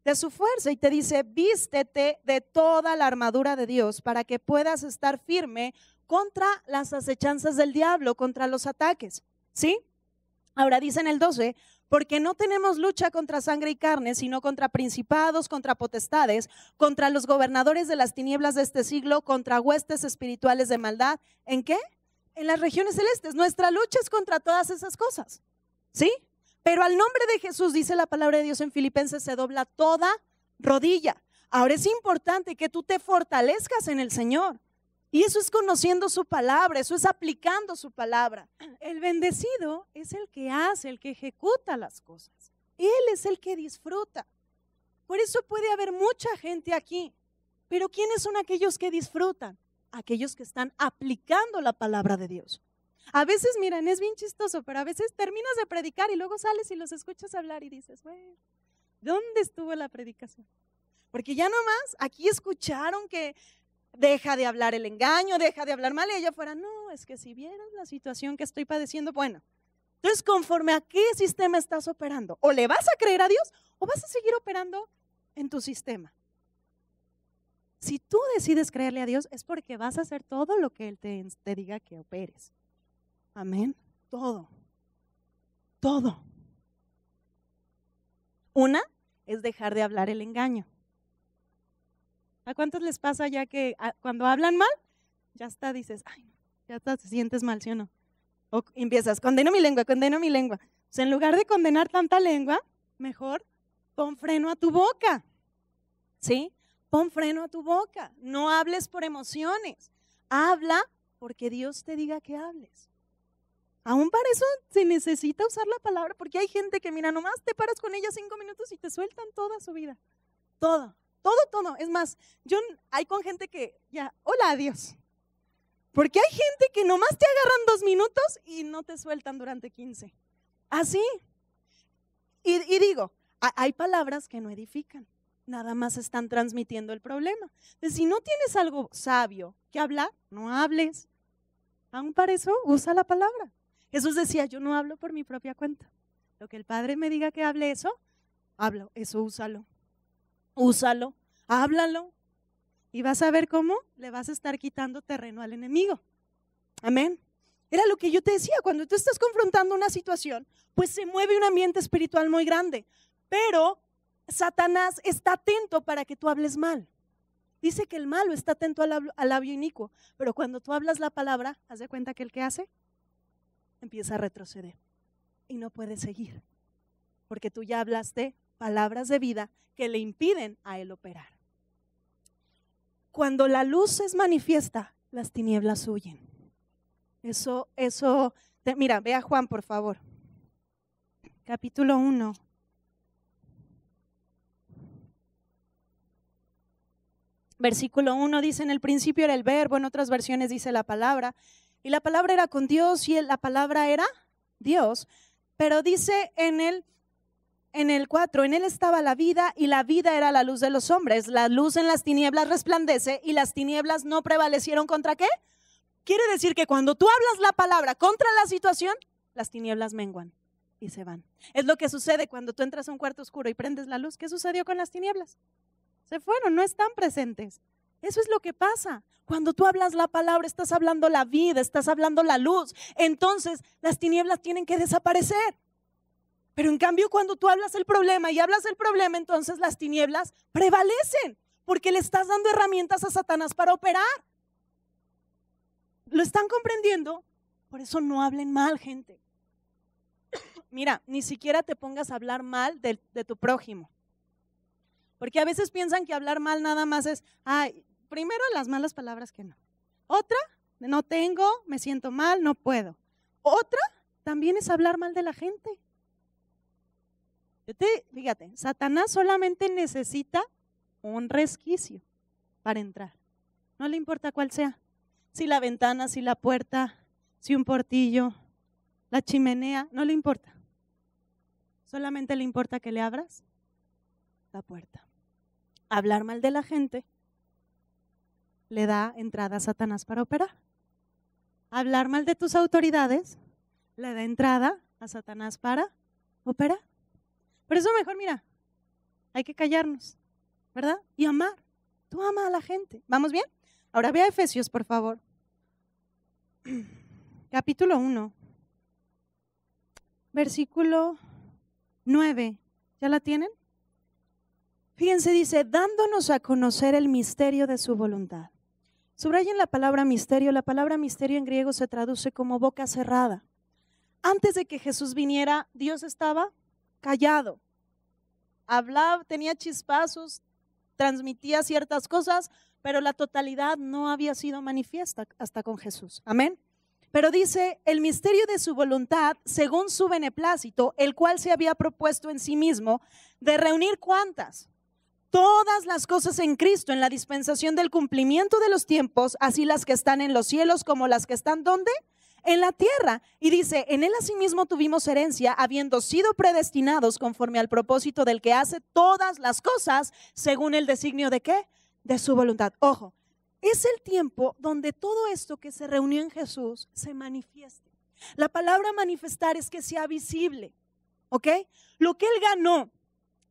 De su fuerza. Y te dice, vístete de toda la armadura de Dios para que puedas estar firme contra las acechanzas del diablo, contra los ataques. ¿Sí? Ahora dice en el 12, porque no tenemos lucha contra sangre y carne, sino contra principados, contra potestades, contra los gobernadores de las tinieblas de este siglo, contra huestes espirituales de maldad. ¿En qué? En las regiones celestes. Nuestra lucha es contra todas esas cosas, ¿sí? Pero al nombre de Jesús, dice la palabra de Dios en Filipenses, se dobla toda rodilla. Ahora es importante que tú te fortalezcas en el Señor. Y eso es conociendo su palabra, eso es aplicando su palabra. El bendecido es el que hace, el que ejecuta las cosas. Él es el que disfruta. Por eso puede haber mucha gente aquí. Pero ¿quiénes son aquellos que disfrutan? Aquellos que están aplicando la palabra de Dios. A veces, miren, es bien chistoso, pero a veces terminas de predicar y luego sales y los escuchas hablar y dices, bueno, ¿dónde estuvo la predicación? Porque ya nomás aquí escucharon que deja de hablar el engaño, deja de hablar mal, y allá afuera, no, es que si vieras la situación que estoy padeciendo, bueno, entonces conforme a qué sistema estás operando, o le vas a creer a Dios o vas a seguir operando en tu sistema. Si tú decides creerle a Dios es porque vas a hacer todo lo que Él te diga que operes. Amén. Todo. Una es dejar de hablar el engaño. ¿A cuántos les pasa ya que cuando hablan mal, ya está, dices, ay, ya está, te sientes mal, ¿sí o no? O empiezas, condeno mi lengua. O sea, en lugar de condenar tanta lengua, mejor pon freno a tu boca, ¿sí? Pon freno a tu boca, no hables por emociones, habla porque Dios te diga que hables. Aún para eso se necesita usar la palabra, porque hay gente que mira, nomás te paras con ella 5 minutos y te sueltan toda su vida, todo. Es más, hay con gente que ya, hola, adiós. Porque hay gente que nomás te agarran 2 minutos y no te sueltan durante 15. Así. Y digo, hay palabras que no edifican, nada más están transmitiendo el problema. Entonces, si no tienes algo sabio que hablar, no hables. Aún para eso, usa la palabra. Jesús decía, yo no hablo por mi propia cuenta. Lo que el Padre me diga que hable eso, hablo, eso úsalo. Úsalo, háblalo. Y vas a ver cómo le vas a estar quitando terreno al enemigo. Amén. Era lo que yo te decía, cuando tú estás confrontando una situación, pues se mueve un ambiente espiritual muy grande. Pero Satanás está atento para que tú hables mal. Dice que el malo está atento al labio inicuo. Pero cuando tú hablas la palabra, haz de cuenta que el que hace, empieza a retroceder. Y no puede seguir. Porque tú ya hablaste palabras de vida que le impiden a él operar. Cuando la luz es manifiesta, las tinieblas huyen. Mira, ve a Juan, por favor. Capítulo 1. Versículo 1 dice, en el principio era el verbo, en otras versiones dice la palabra, y la palabra era con Dios y la palabra era Dios, pero dice en el 4, en él estaba la vida y la vida era la luz de los hombres. La luz en las tinieblas resplandece y las tinieblas no prevalecieron ¿contra qué? Quiere decir que cuando tú hablas la palabra contra la situación, las tinieblas menguan y se van. Es lo que sucede cuando tú entras a un cuarto oscuro y prendes la luz. ¿Qué sucedió con las tinieblas? Se fueron, no están presentes. Eso es lo que pasa. Cuando tú hablas la palabra, estás hablando la vida, estás hablando la luz. Entonces las tinieblas tienen que desaparecer. Pero en cambio cuando tú hablas el problema y hablas el problema, entonces las tinieblas prevalecen, porque le estás dando herramientas a Satanás para operar. ¿Lo están comprendiendo? Por eso no hablen mal, gente. Mira, ni siquiera te pongas a hablar mal de tu prójimo. Porque a veces piensan que hablar mal nada más es, primero las malas palabras que no. Otra, no tengo, me siento mal, no puedo. Otra, también es hablar mal de la gente. Fíjate, Satanás solamente necesita un resquicio para entrar. No le importa cuál sea. Si la ventana, si la puerta, si un portillo, la chimenea, no le importa. Solamente le importa que le abras la puerta. Hablar mal de la gente le da entrada a Satanás para operar. Hablar mal de tus autoridades le da entrada a Satanás para operar. Por eso mejor, mira, hay que callarnos, ¿verdad? Y amar. Tú ama a la gente. ¿Vamos bien? Ahora ve a Efesios, por favor. Capítulo 1. Versículo 9. ¿Ya la tienen? Fíjense, dice, dándonos a conocer el misterio de su voluntad. Subrayen la palabra misterio. La palabra misterio en griego se traduce como boca cerrada. Antes de que Jesús viniera, Dios estaba callado. Hablaba, tenía chispazos, transmitía ciertas cosas, pero la totalidad no había sido manifiesta hasta con Jesús. Amén. Pero dice, el misterio de su voluntad, según su beneplácito, el cual se había propuesto en sí mismo, de reunir ¿cuántas? Todas las cosas en Cristo, en la dispensación del cumplimiento de los tiempos, así las que están en los cielos como las que están, ¿dónde? En la tierra. Y dice, en él asimismo tuvimos herencia, habiendo sido predestinados conforme al propósito del que hace todas las cosas, según el designio de ¿qué? De su voluntad. Ojo, es el tiempo donde todo esto que se reunió en Jesús se manifieste. La palabra manifestar es que sea visible, ¿ok? Lo que él ganó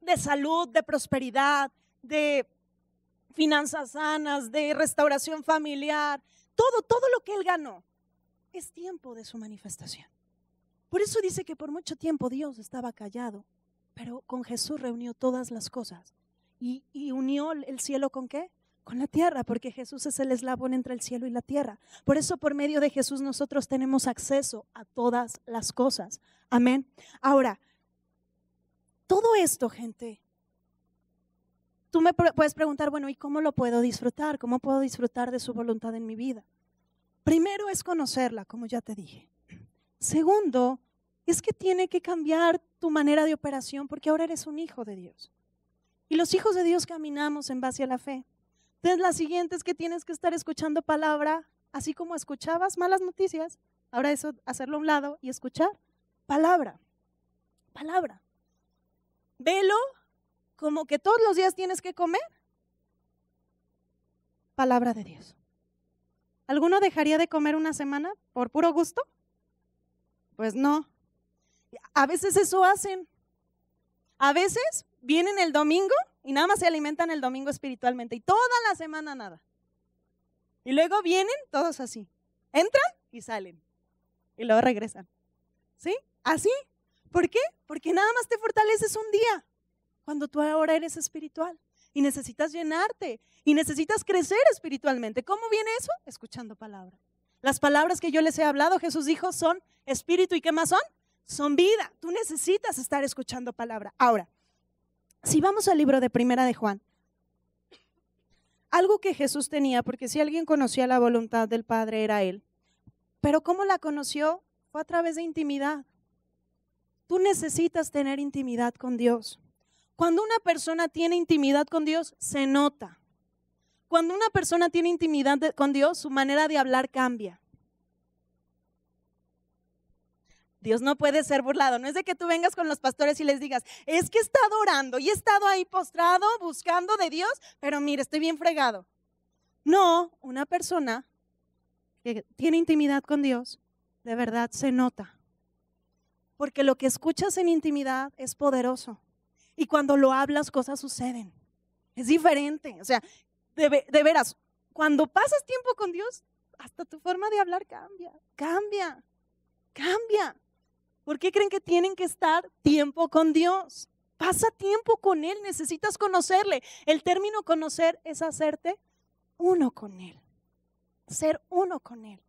de salud, de prosperidad, de finanzas sanas, de restauración familiar, todo lo que él ganó, es tiempo de su manifestación. Por eso dice que por mucho tiempo Dios estaba callado, pero con Jesús reunió todas las cosas y unió el cielo ¿con qué? Con la tierra, porque Jesús es el eslabón entre el cielo y la tierra. Por eso por medio de Jesús nosotros tenemos acceso a todas las cosas. Amén. Ahora, todo esto, gente, tú me puedes preguntar, bueno, ¿y cómo lo puedo disfrutar? ¿Cómo puedo disfrutar de su voluntad en mi vida? Primero es conocerla, como ya te dije. Segundo, es que tiene que cambiar tu manera de operación porque ahora eres un hijo de Dios. Y los hijos de Dios caminamos en base a la fe. Entonces la siguiente es que tienes que estar escuchando palabra, así como escuchabas malas noticias, ahora eso hacerlo a un lado y escuchar palabra. Palabra. Velo como que todos los días tienes que comer palabra de Dios. ¿Alguno dejaría de comer una semana por puro gusto? Pues no. A veces eso hacen. A veces vienen el domingo y nada más se alimentan el domingo espiritualmente y toda la semana nada. Y luego vienen todos así. Entran y salen. Y luego regresan. ¿Sí? Así. ¿Por qué? Porque nada más te fortaleces un día cuando tú ahora eres espiritual y necesitas llenarte y necesitas crecer espiritualmente. ¿Cómo viene eso? Escuchando palabra. Las palabras que yo les he hablado, Jesús dijo, son espíritu. ¿Y qué más son? Son vida. Tú necesitas estar escuchando palabra. Ahora, si vamos al libro de Primera de Juan, algo que Jesús tenía, porque si alguien conocía la voluntad del Padre era Él, pero ¿cómo la conoció? Fue a través de intimidad. Tú necesitas tener intimidad con Dios. Cuando una persona tiene intimidad con Dios, se nota. Cuando una persona tiene intimidad con Dios, su manera de hablar cambia. Dios no puede ser burlado. No es de que tú vengas con los pastores y les digas, es que he estado orando y he estado ahí postrado buscando de Dios, pero mire, estoy bien fregado. No, una persona que tiene intimidad con Dios, de verdad se nota. Porque lo que escuchas en intimidad es poderoso. Y cuando lo hablas, cosas suceden. Es diferente. O sea, de veras, cuando pasas tiempo con Dios, hasta tu forma de hablar cambia. ¿Por qué creen que tienen que estar tiempo con Dios? Pasa tiempo con Él, necesitas conocerle. El término conocer es hacerte uno con Él. Ser uno con Él.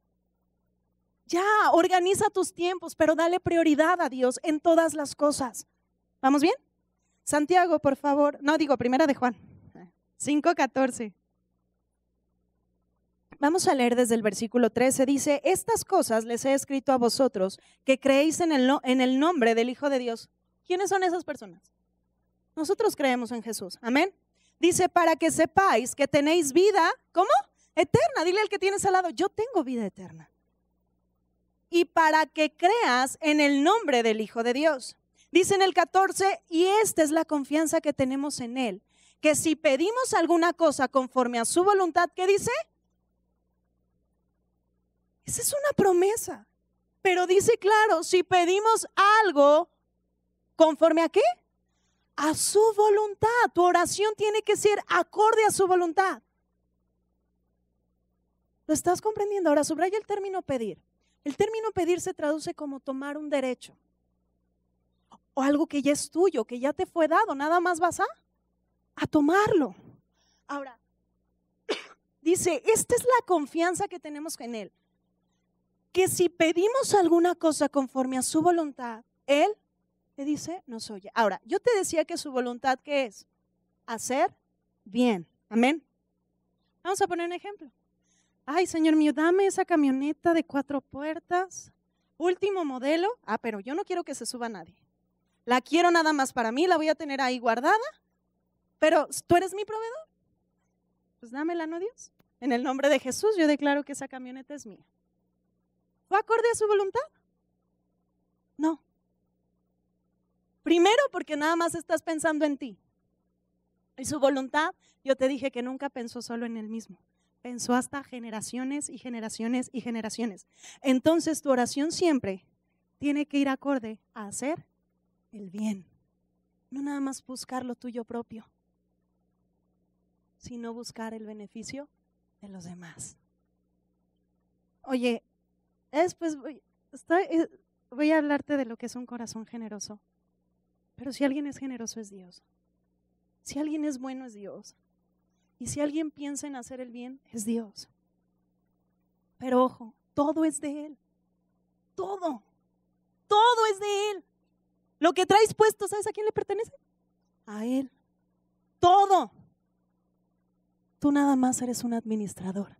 Ya, organiza tus tiempos, pero dale prioridad a Dios en todas las cosas. ¿Vamos bien? Santiago, por favor. No, digo, Primera de Juan, 5:14. Vamos a leer desde el versículo 13. Dice, estas cosas les he escrito a vosotros que creéis en el nombre del Hijo de Dios. ¿Quiénes son esas personas? Nosotros creemos en Jesús. Amén. Dice, para que sepáis que tenéis vida, ¿cómo? Eterna. Dile al que tienes al lado, yo tengo vida eterna. Y para que creas en el nombre del Hijo de Dios. Dice en el 14, y esta es la confianza que tenemos en Él, que si pedimos alguna cosa conforme a su voluntad, ¿qué dice? Esa es una promesa, pero dice claro, si pedimos algo, ¿conforme a qué? A su voluntad. Tu oración tiene que ser acorde a su voluntad. ¿Lo estás comprendiendo? Ahora subraya el término pedir. El término pedir se traduce como tomar un derecho o algo que ya es tuyo, que ya te fue dado, nada más vas a tomarlo. Ahora, dice, esta es la confianza que tenemos en Él, que si pedimos alguna cosa conforme a su voluntad, Él, te dice, nos oye. Ahora, yo te decía que su voluntad, ¿qué es? Hacer bien. Amén. Vamos a poner un ejemplo. Ay, Señor mío, dame esa camioneta de 4 puertas, último modelo. Pero yo no quiero que se suba nadie. La quiero nada más para mí, la voy a tener ahí guardada. Pero, ¿tú eres mi proveedor? Pues dámela, ¿no, Dios? En el nombre de Jesús, yo declaro que esa camioneta es mía. ¿Fue acorde a su voluntad? No. Primero, porque nada más estás pensando en ti. Y su voluntad, yo te dije que nunca pensó solo en él mismo. Pensó hasta generaciones y generaciones y generaciones. Entonces tu oración siempre tiene que ir acorde a hacer el bien. No nada más buscar lo tuyo propio, sino buscar el beneficio de los demás. Oye, después voy a hablarte de lo que es un corazón generoso. Pero si alguien es generoso es Dios. Si alguien es bueno es Dios. Y si alguien piensa en hacer el bien es Dios. Pero ojo, todo es de Él. Todo es de Él. Lo que traes puesto, ¿sabes a quién le pertenece? A Él. Todo. tú nada más eres un administrador.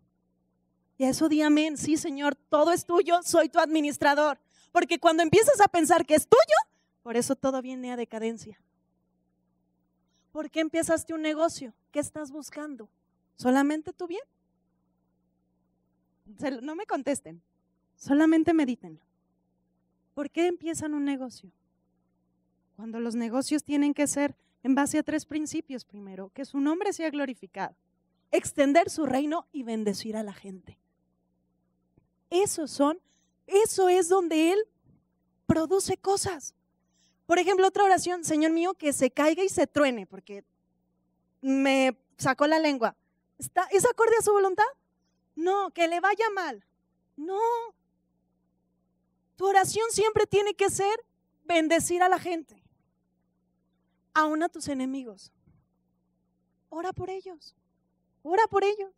Y a eso di amén. Sí, Señor, todo es tuyo, soy tu administrador. Porque cuando empiezas a pensar que es tuyo, por eso todo viene a decadencia. ¿Por qué empezaste un negocio? ¿Qué estás buscando? ¿Solamente tu bien? No me contesten, solamente medítenlo. ¿Por qué empiezan un negocio? Cuando los negocios tienen que ser en base a 3 principios primero: que su nombre sea glorificado, extender su reino y bendecir a la gente. Eso es donde Él produce cosas. Por ejemplo, otra oración: Señor mío, que se caiga y se truene, porque me sacó la lengua. ¿Es acorde a su voluntad? No. Que le vaya mal. No. Tu oración siempre tiene que ser bendecir a la gente, aún a tus enemigos. Ora por ellos. Ora por ellos.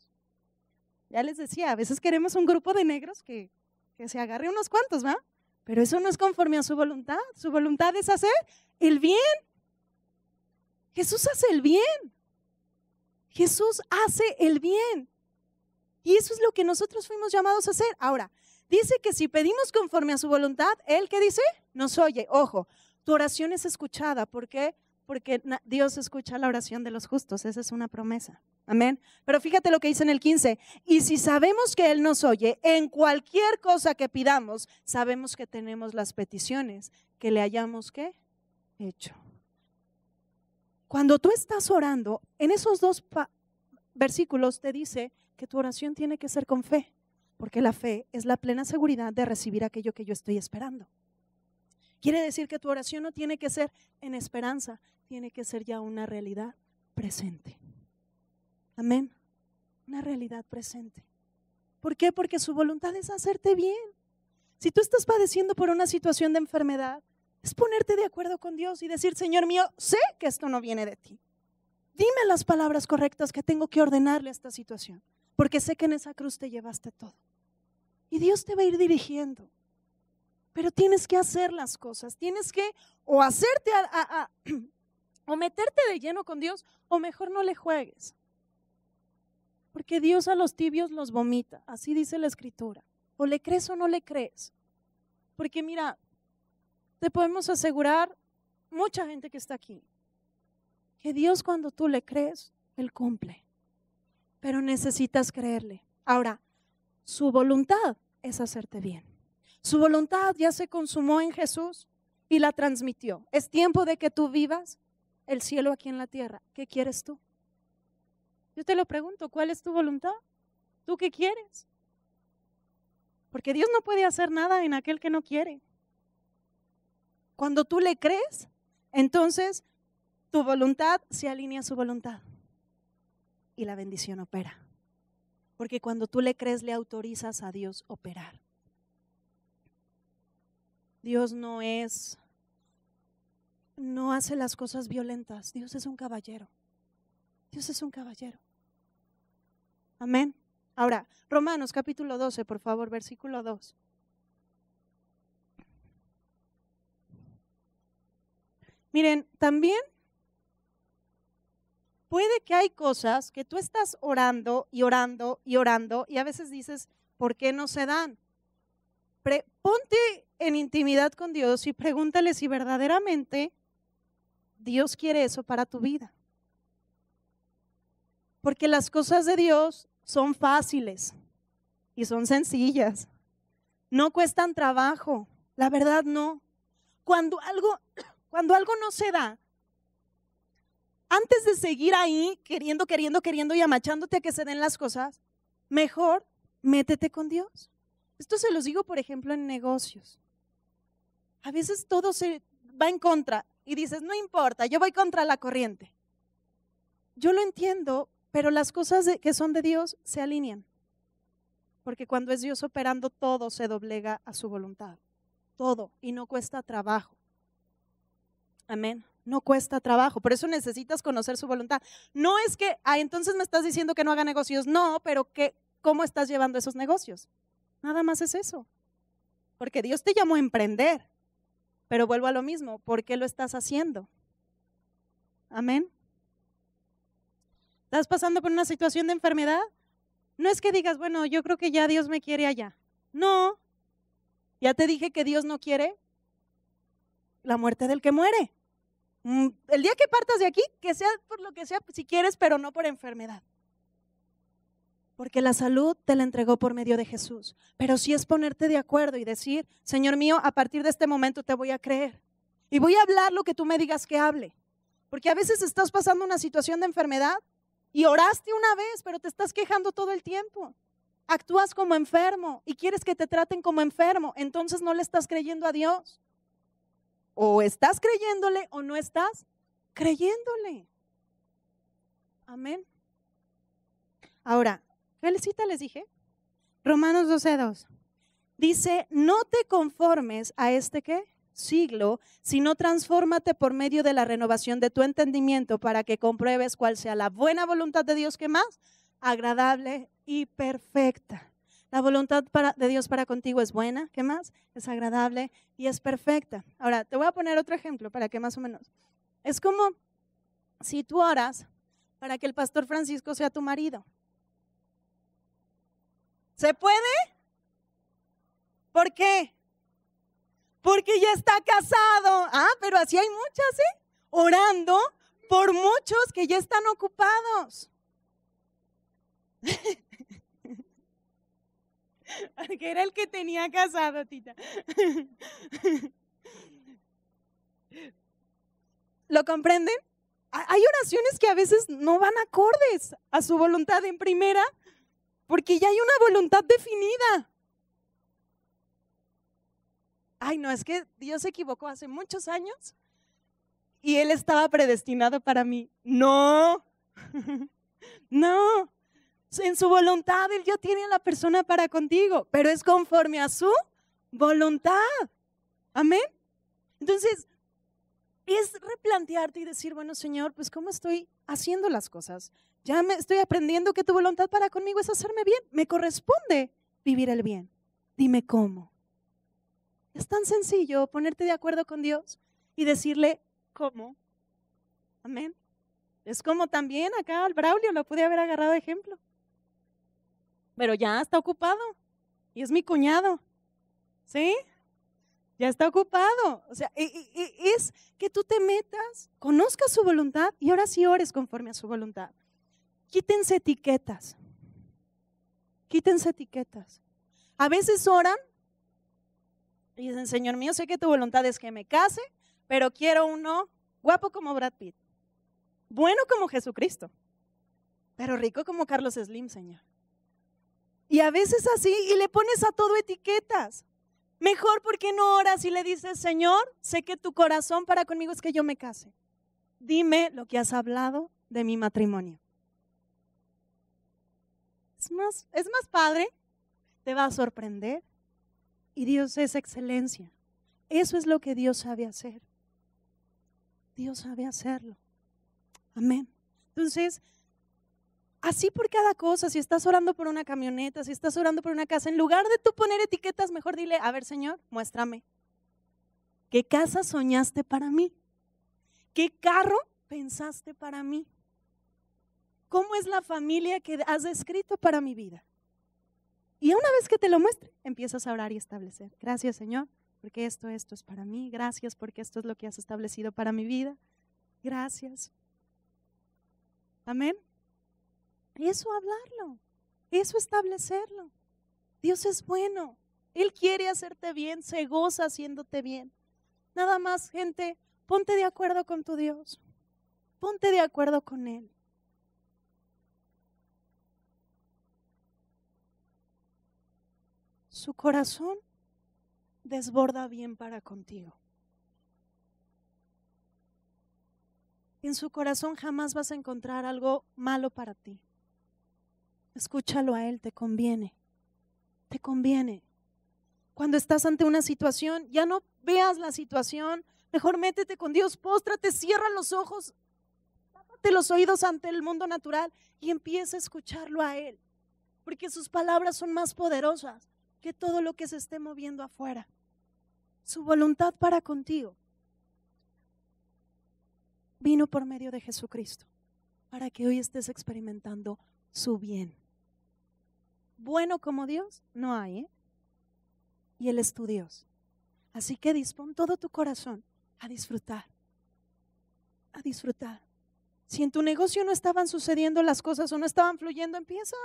Ya les decía, a veces queremos un grupo de negros que se agarre unos cuantos, ¿va? Pero eso no es conforme a su voluntad. Su voluntad es hacer el bien. Jesús hace el bien. Jesús hace el bien. Y eso es lo que nosotros fuimos llamados a hacer. Ahora, dice que si pedimos conforme a su voluntad, Él, ¿qué dice? Nos oye. Ojo, tu oración es escuchada. ¿Por qué? Porque Dios escucha la oración de los justos. Esa es una promesa. Amén. Pero fíjate lo que dice en el 15. Y si sabemos que Él nos oye, en cualquier cosa que pidamos, sabemos que tenemos las peticiones que le hayamos, ¿qué? Hecho. Cuando tú estás orando, en esos 2 versículos te dice que tu oración tiene que ser con fe, porque la fe es la plena seguridad de recibir aquello que yo estoy esperando. Quiere decir que tu oración no tiene que ser en esperanza, tiene que ser ya una realidad presente. Amén. Una realidad presente. ¿Por qué? Porque su voluntad es hacerte bien. Si tú estás padeciendo por una situación de enfermedad, es ponerte de acuerdo con Dios y decir: Señor mío, sé que esto no viene de ti. Dime las palabras correctas que tengo que ordenarle a esta situación, porque sé que en esa cruz te llevaste todo. Y Dios te va a ir dirigiendo. Pero tienes que hacer las cosas. Tienes que o hacerte o meterte de lleno con Dios, o mejor no le juegues. Porque Dios a los tibios los vomita, así dice la Escritura. O le crees o no le crees. Porque mira, te podemos asegurar, mucha gente que está aquí, que Dios, cuando tú le crees, Él cumple. Pero necesitas creerle. Ahora, su voluntad es hacerte bien. Su voluntad ya se consumó en Jesús y la transmitió. Es tiempo de que tú vivas el cielo aquí en la tierra. ¿Qué quieres tú? Yo te lo pregunto, ¿cuál es tu voluntad? ¿Tú qué quieres? Porque Dios no puede hacer nada en aquel que no quiere. Cuando tú le crees, entonces tu voluntad se alinea a su voluntad y la bendición opera. Porque cuando tú le crees, le autorizas a Dios operar. Dios no hace las cosas violentas. Dios es un caballero. Dios es un caballero. Amén. Ahora, Romanos capítulo 12, por favor, versículo 2. Miren, también puede que hay cosas que tú estás orando y orando y orando y a veces dices, ¿por qué no se dan? Ponte en intimidad con Dios y pregúntale si verdaderamente Dios quiere eso para tu vida. Porque las cosas de Dios son fáciles y son sencillas. No cuestan trabajo, la verdad no. Cuando algo no se da, antes de seguir ahí queriendo y amachándote a que se den las cosas, mejor métete con Dios. Esto se los digo, por ejemplo, en negocios. A veces todo se va en contra y dices, no importa, yo voy contra la corriente. Yo lo entiendo, pero las cosas que son de Dios se alinean. Porque cuando es Dios operando, todo se doblega a su voluntad. Todo, y no cuesta trabajo. Amén. No cuesta trabajo, por eso necesitas conocer su voluntad. No es que, entonces me estás diciendo que no haga negocios. No, pero ¿cómo estás llevando esos negocios? Nada más es eso. Porque Dios te llamó a emprender. Pero vuelvo a lo mismo, ¿por qué lo estás haciendo? Amén. ¿Estás pasando por una situación de enfermedad? No es que digas, bueno, yo creo que ya Dios me quiere allá. No, ya te dije que Dios no quiere la muerte del que muere. El día que partas de aquí, que sea por lo que sea, si quieres, pero no por enfermedad. Porque la salud te la entregó por medio de Jesús. Pero sí es ponerte de acuerdo y decir, Señor mío, a partir de este momento te voy a creer. Y voy a hablar lo que tú me digas que hable. Porque a veces estás pasando una situación de enfermedad y oraste una vez, pero te estás quejando todo el tiempo. Actúas como enfermo y quieres que te traten como enfermo. Entonces no le estás creyendo a Dios. O estás creyéndole o no estás creyéndole. Amén. Ahora, ¿qué cita les dije? Romanos 12:2. Dice, no te conformes a este ¿qué? Siglo, sino transfórmate por medio de la renovación de tu entendimiento para que compruebes cuál sea la buena voluntad de Dios, ¿qué más? Agradable y perfecta. La voluntad de Dios para contigo es buena, ¿qué más? Es agradable y es perfecta. Ahora, te voy a poner otro ejemplo para que más o menos. Es como si tú oras para que el pastor Francisco sea tu marido. ¿Se puede? ¿Por qué? Porque ya está casado. Pero así hay muchas, orando por muchos que ya están ocupados. Que era el que tenía casado, tita. ¿Lo comprenden? Hay oraciones que a veces no van acordes a su voluntad en primera, porque ya hay una voluntad definida. No, es que Dios se equivocó hace muchos años y Él estaba predestinado para mí. No, no. En su voluntad Él ya tiene a la persona para contigo, pero es conforme a su voluntad. Amén. Entonces, es replantearte y decir, bueno, Señor, pues ¿cómo estoy haciendo las cosas? Ya me estoy aprendiendo que tu voluntad para conmigo es hacerme bien. Me corresponde vivir el bien. Dime cómo. Es tan sencillo ponerte de acuerdo con Dios y decirle cómo. Amén. Es como también acá al Braulio lo pude haber agarrado de ejemplo. Pero ya está ocupado y es mi cuñado. ¿Sí? Ya está ocupado. O sea, es que tú te metas, conozcas su voluntad y ahora sí ores conforme a su voluntad. Quítense etiquetas. Quítense etiquetas. A veces oran y dicen, Señor mío, sé que tu voluntad es que me case, pero quiero uno guapo como Brad Pitt, bueno como Jesucristo, pero rico como Carlos Slim, Señor. Y a veces así, y le pones a todo etiquetas. Mejor, ¿por qué no oras y le dices, Señor, sé que tu corazón para conmigo es que yo me case? Dime lo que has hablado de mi matrimonio. Es más padre, te va a sorprender. Y Dios es excelencia. Eso es lo que Dios sabe hacer. Dios sabe hacerlo. Amén. Entonces, así por cada cosa, si estás orando por una camioneta, si estás orando por una casa, en lugar de tú poner etiquetas, mejor dile, a ver, Señor, muéstrame. ¿Qué casa soñaste para mí? ¿Qué carro pensaste para mí? ¿Cómo es la familia que has descrito para mi vida? Y una vez que te lo muestre, empiezas a orar y establecer. Gracias, Señor, porque esto es para mí. Gracias porque esto es lo que has establecido para mi vida. Gracias. Amén. Eso hablarlo, eso establecerlo. Dios es bueno. Él quiere hacerte bien, se goza haciéndote bien. Nada más, gente, ponte de acuerdo con tu Dios. Ponte de acuerdo con Él. Su corazón desborda bien para contigo. En su corazón jamás vas a encontrar algo malo para ti. Escúchalo a Él, te conviene. Te conviene. Cuando estás ante una situación, ya no veas la situación, mejor métete con Dios, póstrate, cierra los ojos, tápate los oídos ante el mundo natural y empieza a escucharlo a Él, porque sus palabras son más poderosas que todo lo que se esté moviendo afuera. Su voluntad para contigo vino por medio de Jesucristo, para que hoy estés experimentando su bien. Bueno como Dios no hay, ¿eh? Y Él es tu Dios. Así que dispón todo tu corazón a disfrutar, a disfrutar. Si en tu negocio no estaban sucediendo las cosas o no estaban fluyendo, empieza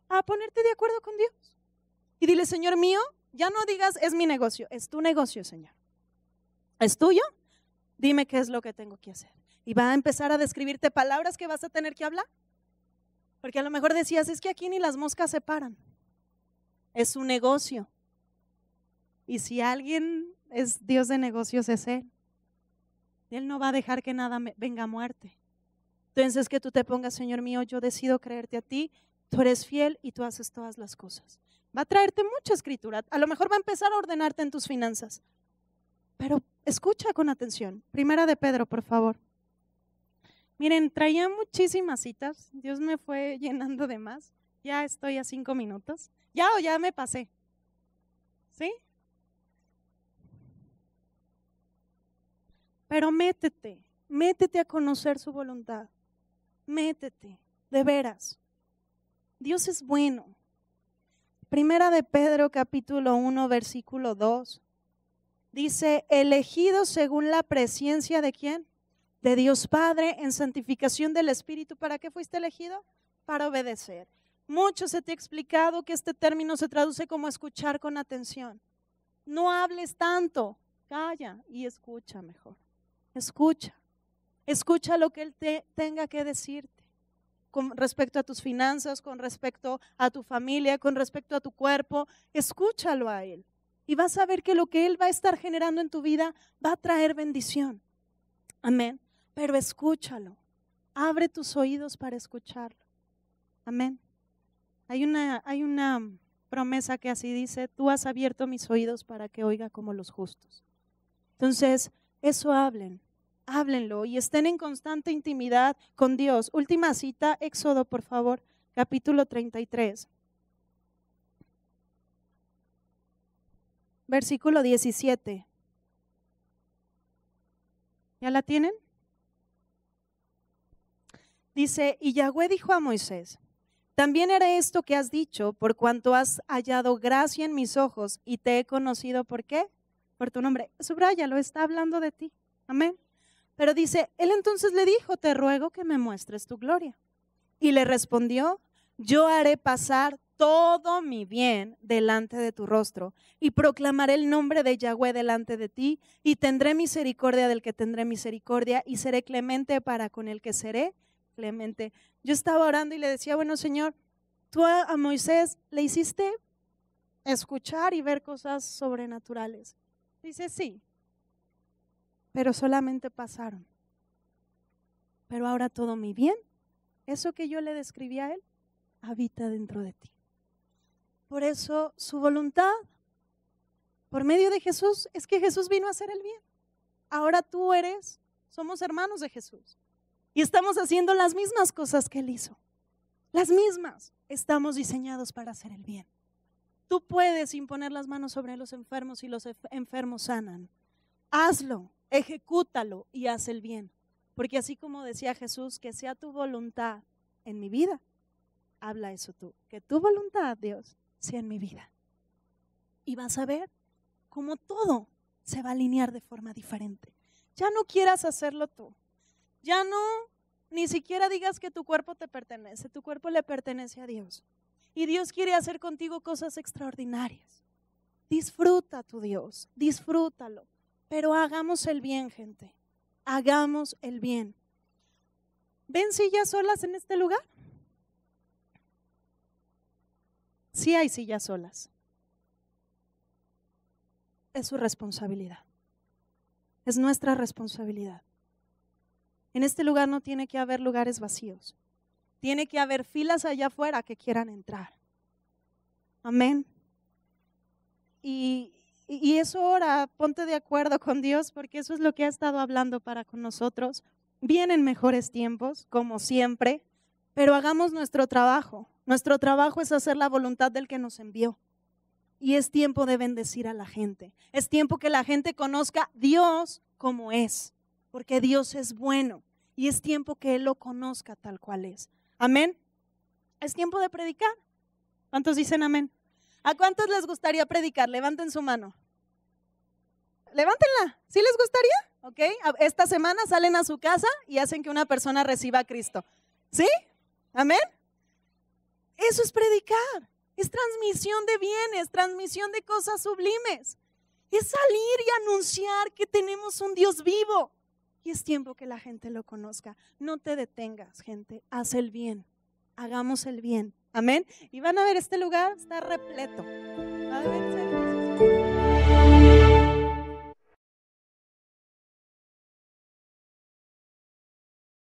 a ponerte de acuerdo con Dios. Y dile, Señor mío, ya no digas es mi negocio, es tu negocio, Señor. ¿Es tuyo? Dime qué es lo que tengo que hacer. Y va a empezar a describirte palabras que vas a tener que hablar. Porque a lo mejor decías, es que aquí ni las moscas se paran. Es su negocio. Y si alguien es Dios de negocios, es Él. Él no va a dejar que nada venga a muerte. Entonces que tú te pongas, Señor mío, yo decido creerte a ti, tú eres fiel y tú haces todas las cosas. Va a traerte mucha escritura. A lo mejor va a empezar a ordenarte en tus finanzas. Pero escucha con atención. Primera de Pedro, por favor. Miren, traía muchísimas citas. Dios me fue llenando de más. Ya estoy a 5 minutos. Ya me pasé. ¿Sí? Pero métete a conocer su voluntad. Métete, de veras. Dios es bueno. Primera de Pedro, capítulo 1, versículo 2. Dice, elegidos según la presciencia de ¿quién? De Dios Padre en santificación del Espíritu. ¿Para qué fuiste elegido? Para obedecer. Mucho se te ha explicado que este término se traduce como escuchar con atención. No hables tanto, calla y escucha mejor. Escucha lo que Él tenga que decirte con respecto a tus finanzas, con respecto a tu familia, con respecto a tu cuerpo. Escúchalo a Él y vas a ver que lo que Él va a estar generando en tu vida va a traer bendición. Amén. Pero escúchalo. Abre tus oídos para escucharlo. Amén. Hay una promesa que así dice, tú has abierto mis oídos para que oiga como los justos. Entonces, eso háblenlo y estén en constante intimidad con Dios. Última cita, Éxodo, por favor, capítulo 33. Versículo 17. ¿Ya la tienen? Dice, y Yahweh dijo a Moisés, también haré esto que has dicho, por cuanto has hallado gracia en mis ojos y te he conocido, ¿por qué? Por tu nombre. Subráyalo, está hablando de ti. Amén. Pero dice, él entonces le dijo, te ruego que me muestres tu gloria. Y le respondió, yo haré pasar todo mi bien delante de tu rostro y proclamaré el nombre de Yahweh delante de ti y tendré misericordia del que tendré misericordia y seré clemente para con el que seré clemente. Yo estaba orando y le decía, bueno, Señor, tú a Moisés le hiciste escuchar y ver cosas sobrenaturales. Dice, sí, pero solamente pasaron. Pero ahora todo mi bien, eso que yo le describí a él, habita dentro de ti. Por eso su voluntad, por medio de Jesús, es que Jesús vino a hacer el bien. Ahora somos hermanos de Jesús. Y estamos haciendo las mismas cosas que Él hizo. Las mismas. Estamos diseñados para hacer el bien. Tú puedes imponer las manos sobre los enfermos y los enfermos sanan. Hazlo, ejecútalo y haz el bien. Porque así como decía Jesús, que sea tu voluntad en mi vida, habla eso tú. Que tu voluntad, Dios, sea en mi vida. Y vas a ver cómo todo se va a alinear de forma diferente. Ya no quieras hacerlo tú. Ya no, ni siquiera digas que tu cuerpo te pertenece. Tu cuerpo le pertenece a Dios. Y Dios quiere hacer contigo cosas extraordinarias. Disfruta a tu Dios, disfrútalo. Pero hagamos el bien, gente. Hagamos el bien. ¿Ven sillas solas en este lugar? Sí hay sillas solas. Es su responsabilidad. Es nuestra responsabilidad. En este lugar no tiene que haber lugares vacíos. Tiene que haber filas allá afuera que quieran entrar. Amén. Y eso ahora, ponte de acuerdo con Dios, porque eso es lo que ha estado hablando para con nosotros. Vienen mejores tiempos, como siempre, pero hagamos nuestro trabajo. Nuestro trabajo es hacer la voluntad del que nos envió. Y es tiempo de bendecir a la gente. Es tiempo que la gente conozca a Dios como es, porque Dios es bueno. y es tiempo que Él lo conozca tal cual es. Amén. Es tiempo de predicar. ¿Cuántos dicen amén? ¿A cuántos les gustaría predicar? Levanten su mano. Levántenla. ¿Sí les gustaría? ¿Ok? Esta semana salen a su casa y hacen que una persona reciba a Cristo. ¿Sí? ¿Amén? Eso es predicar. Es transmisión de bienes, transmisión de cosas sublimes. Es salir y anunciar que tenemos un Dios vivo. Y es tiempo que la gente lo conozca. No te detengas, gente. Haz el bien. Hagamos el bien. Amén. Y van a ver, este lugar está repleto. Va a ver,